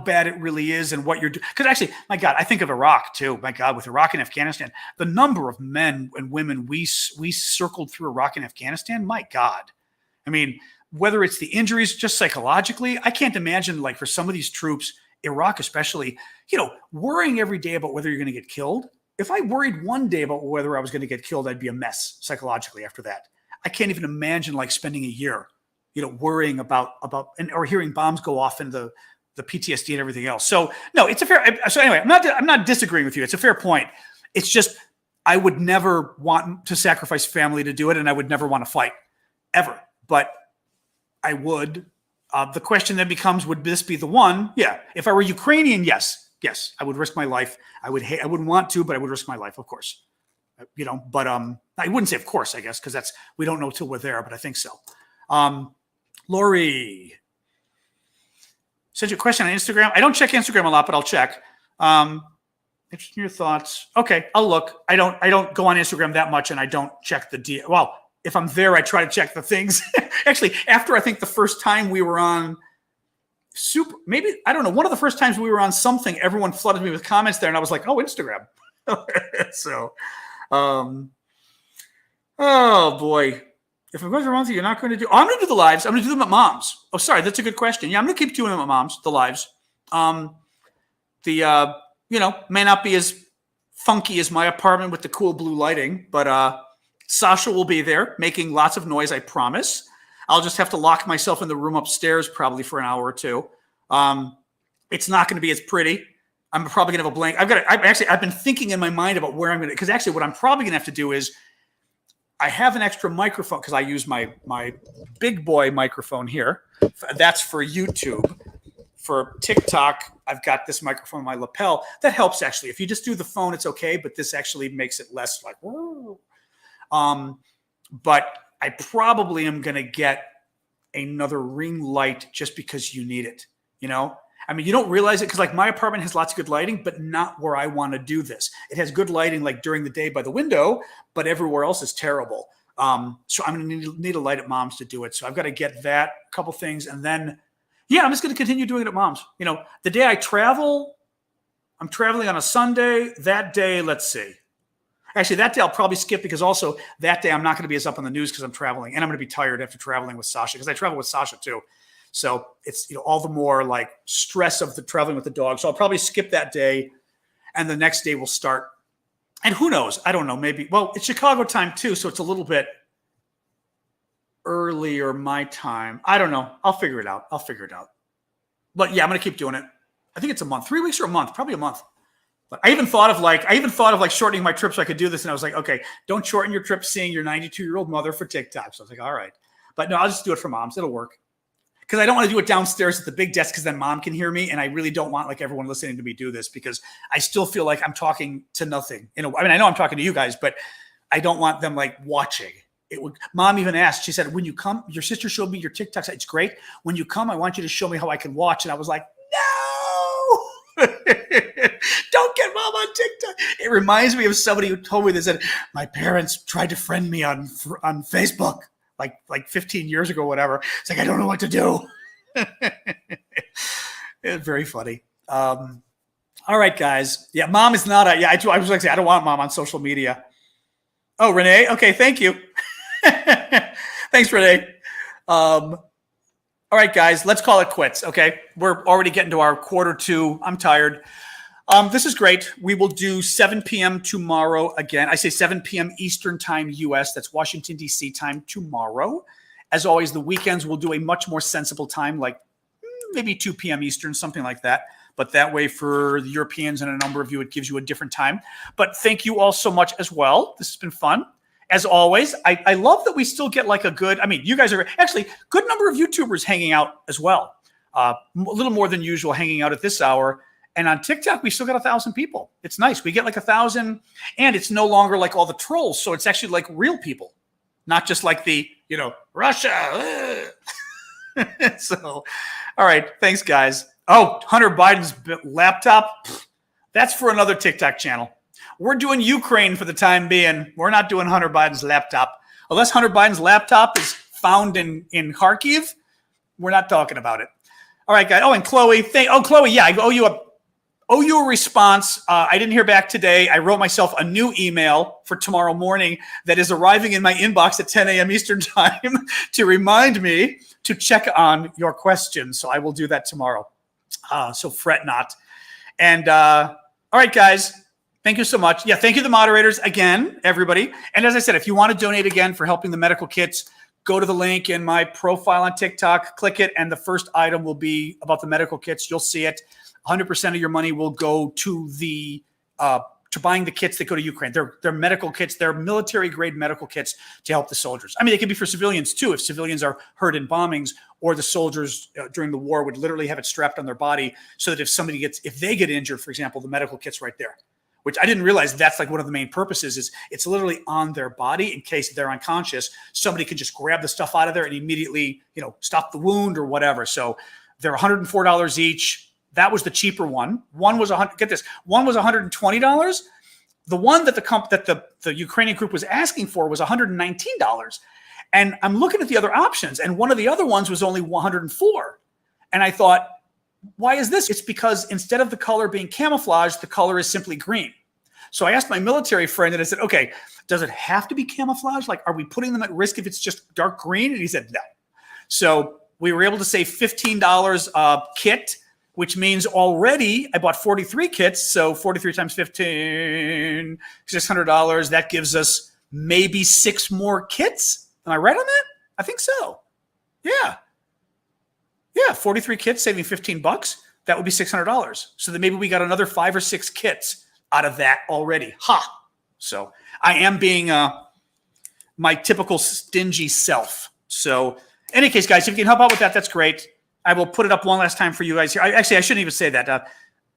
bad it really is and what you're doing. Because actually, my God, I think of Iraq too. My God, with Iraq and Afghanistan, the number of men and women we circled through Iraq and Afghanistan, my God. I mean, whether it's the injuries, just psychologically, I can't imagine like for some of these troops, Iraq especially, you know, worrying every day about whether you're going to get killed. If I worried one day about whether I was going to get killed, I'd be a mess psychologically after that. I can't even imagine like spending a year, you know, worrying about or hearing bombs go off in the PTSD and everything else. So no, it's a fair. So anyway, I'm not disagreeing with you. It's a fair point. It's just I would never want to sacrifice family to do it, and I would never want to fight ever. But I would. The question then becomes: would this be the one? Yeah. If I were Ukrainian, yes, I would risk my life. I wouldn't want to, but I would risk my life, of course. You know, but I wouldn't say of course, I guess, because we don't know till we're there. But I think so. Lori. Send you a question on Instagram. I don't check Instagram a lot, but I'll check. Interested in your thoughts. Okay, I'll look. I don't go on Instagram that much, and I don't check the well, if I'm there, I try to check the things. Actually, after I think the first time we were on maybe I don't know, one of the first times we were on something, everyone flooded me with comments there, and I was like, oh, Instagram. So, oh boy. If I'm going to the wrong thing, you're not going to do. I'm going to do the lives. I'm going to do them at Mom's. Oh, sorry, that's a good question. Yeah, I'm going to keep doing them at Mom's. The lives. May not be as funky as my apartment with the cool blue lighting, but Sasha will be there making lots of noise. I promise. I'll just have to lock myself in the room upstairs probably for an hour or two. It's not going to be as pretty. I'm probably going to have a blank. I've been thinking in my mind about where I'm going to. Because actually, what I'm probably going to have to do is. I have an extra microphone because I use my big boy microphone here. That's for YouTube. For TikTok, I've got this microphone on my lapel. That helps actually. If you just do the phone, it's okay, but this actually makes it less like, whoa. But I probably am going to get another ring light just because you need it, you know? I mean, you don't realize it because like my apartment has lots of good lighting, but not where I want to do this. It has good lighting like during the day by the window, but everywhere else is terrible. So I'm going to need a light at Mom's to do it. So I've got to get that, a couple things. And then, yeah, I'm just going to continue doing it at Mom's. You know, the day I travel, I'm traveling on a Sunday. That day, let's see. Actually, that day I'll probably skip because also that day I'm not going to be as up on the news because I'm traveling and I'm going to be tired after traveling with Sasha because I travel with Sasha too. So it's all the more like stress of the traveling with the dog. So I'll probably skip that day and the next day we'll start. And who knows? I don't know. Maybe. Well, it's Chicago time too, so it's a little bit earlier my time. I don't know. I'll figure it out. But yeah, I'm going to keep doing it. I think it's a month, 3 weeks or a month, probably a month. But I even thought of like shortening my trip so I could do this. And I was like, okay, don't shorten your trip seeing your 92-year-old mother for TikTok. So I was like, all right. But no, I'll just do it for moms. It'll work. Because I don't want to do it downstairs at the big desk because then mom can hear me. And I really don't want like everyone listening to me do this because I still feel like I'm talking to nothing. I mean, I know I'm talking to you guys, but I don't want them like watching. Mom even asked, she said, when you come, your sister showed me your TikTok. It's great. When you come, I want you to show me how I can watch. And I was like, no, don't get mom on TikTok. It reminds me of somebody who told me this, that my parents tried to friend me on Facebook like 15 years ago, whatever. It's like, I don't know what to do. It's very funny. All right, guys. Yeah, mom is not I was like, I don't want mom on social media. Oh, Renee. Okay. Thank you. Thanks, Renee. All right, guys, let's call it quits. Okay. We're already getting to our 1:45. I'm tired. This is great. We will do 7 p.m. tomorrow again. I say 7 p.m. Eastern time, US. That's Washington, D.C. time tomorrow. As always, the weekends we'll do a much more sensible time, like maybe 2 p.m. Eastern, something like that. But that way for the Europeans and a number of you, it gives you a different time. But thank you all so much as well. This has been fun. As always, I love that we still get like a good, I mean, you guys are actually good number of YouTubers hanging out as well. A little more than usual hanging out at this hour. And on TikTok, we still got 1,000 people. It's nice. We get like 1,000 and it's no longer like all the trolls. So it's actually like real people, not just like the, Russia. So, all right. Thanks, guys. Oh, Hunter Biden's laptop. That's for another TikTok channel. We're doing Ukraine for the time being. We're not doing Hunter Biden's laptop. Unless Hunter Biden's laptop is found in Kharkiv, we're not talking about it. All right, guys. Oh, and Chloe. Chloe, yeah, I owe you a response. I didn't hear back today. I wrote myself a new email for tomorrow morning that is arriving in my inbox at 10 a.m. Eastern time to remind me to check on your questions. So I will do that tomorrow. So fret not. And all right, guys. Thank you so much. Yeah, thank you to the moderators again, everybody. And as I said, if you want to donate again for helping the medical kits, go to the link in my profile on TikTok, click it, and the first item will be about the medical kits. You'll see it. 100% of your money will go to the to buying the kits that go to Ukraine. They're medical kits. They're military-grade medical kits to help the soldiers. I mean, they can be for civilians, too, if civilians are hurt in bombings, or the soldiers during the war would literally have it strapped on their body so that if they get injured, for example, the medical kit's right there. Which I didn't realize that's like one of the main purposes is it's literally on their body in case they're unconscious. Somebody can just grab the stuff out of there and immediately, stop the wound or whatever. So they're $104 each. That was the cheaper one. One was One was $120. The one that the Ukrainian group was asking for was $119. And I'm looking at the other options, and one of the other ones was only $104. And I thought, why is this? It's because instead of the color being camouflaged, the color is simply green. So I asked my military friend and I said, okay, does it have to be camouflaged? Like, are we putting them at risk if it's just dark green? And he said, no. So we were able to save $15 a kit, which means already I bought 43 kits. So 43 times 15, $600. That gives us maybe 6 more kits. Am I right on that? I think so. Yeah. Yeah, 43 kits saving $15. That would be $600. So then maybe we got another 5 or 6 kits out of that already. Ha! So I am being my typical stingy self. So in any case, guys, if you can help out with that, that's great. I will put it up one last time for you guys here. I shouldn't even say that.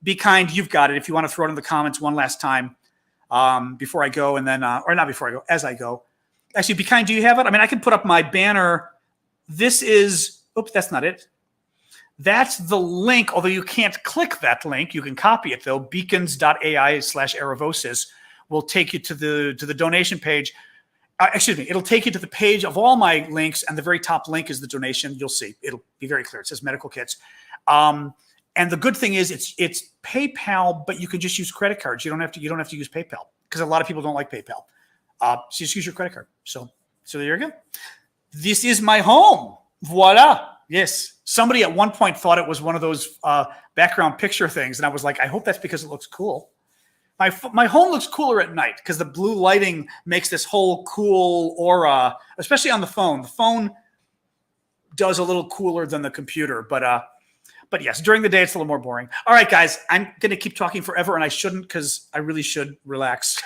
Be kind. You've got it. If you want to throw it in the comments one last time before I go, and then or not before I go, as I go. Actually, be kind. Do you have it? I mean, I can put up my banner. This is. Oops, that's not it. That's the link, although you can't click that link. You can copy it, though. beacons.ai/Aravosis will take you to the donation page. Excuse me. It'll take you to the page of all my links, and the very top link is the donation. You'll see. It'll be very clear. It says medical kits. And the good thing is it's PayPal, but you can just use credit cards. You don't have to use PayPal because a lot of people don't like PayPal. So just use your credit card. So there you go. This is my home. Voila. Yes. Somebody at one point thought it was one of those background picture things. And I was like, I hope that's because it looks cool. My home looks cooler at night because the blue lighting makes this whole cool aura, especially on the phone. The phone does a little cooler than the computer, but yes, during the day it's a little more boring. All right, guys, I'm going to keep talking forever, and I shouldn't because I really should relax.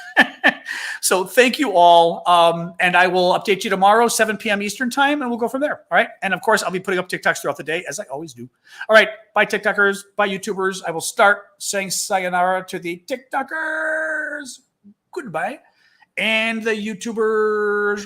So thank you all, and I will update you tomorrow, 7 p.m. Eastern time, and we'll go from there. All right, and of course, I'll be putting up TikToks throughout the day, as I always do. All right, bye, TikTokers, bye, YouTubers. I will start saying sayonara to the TikTokers. Goodbye. And the YouTubers.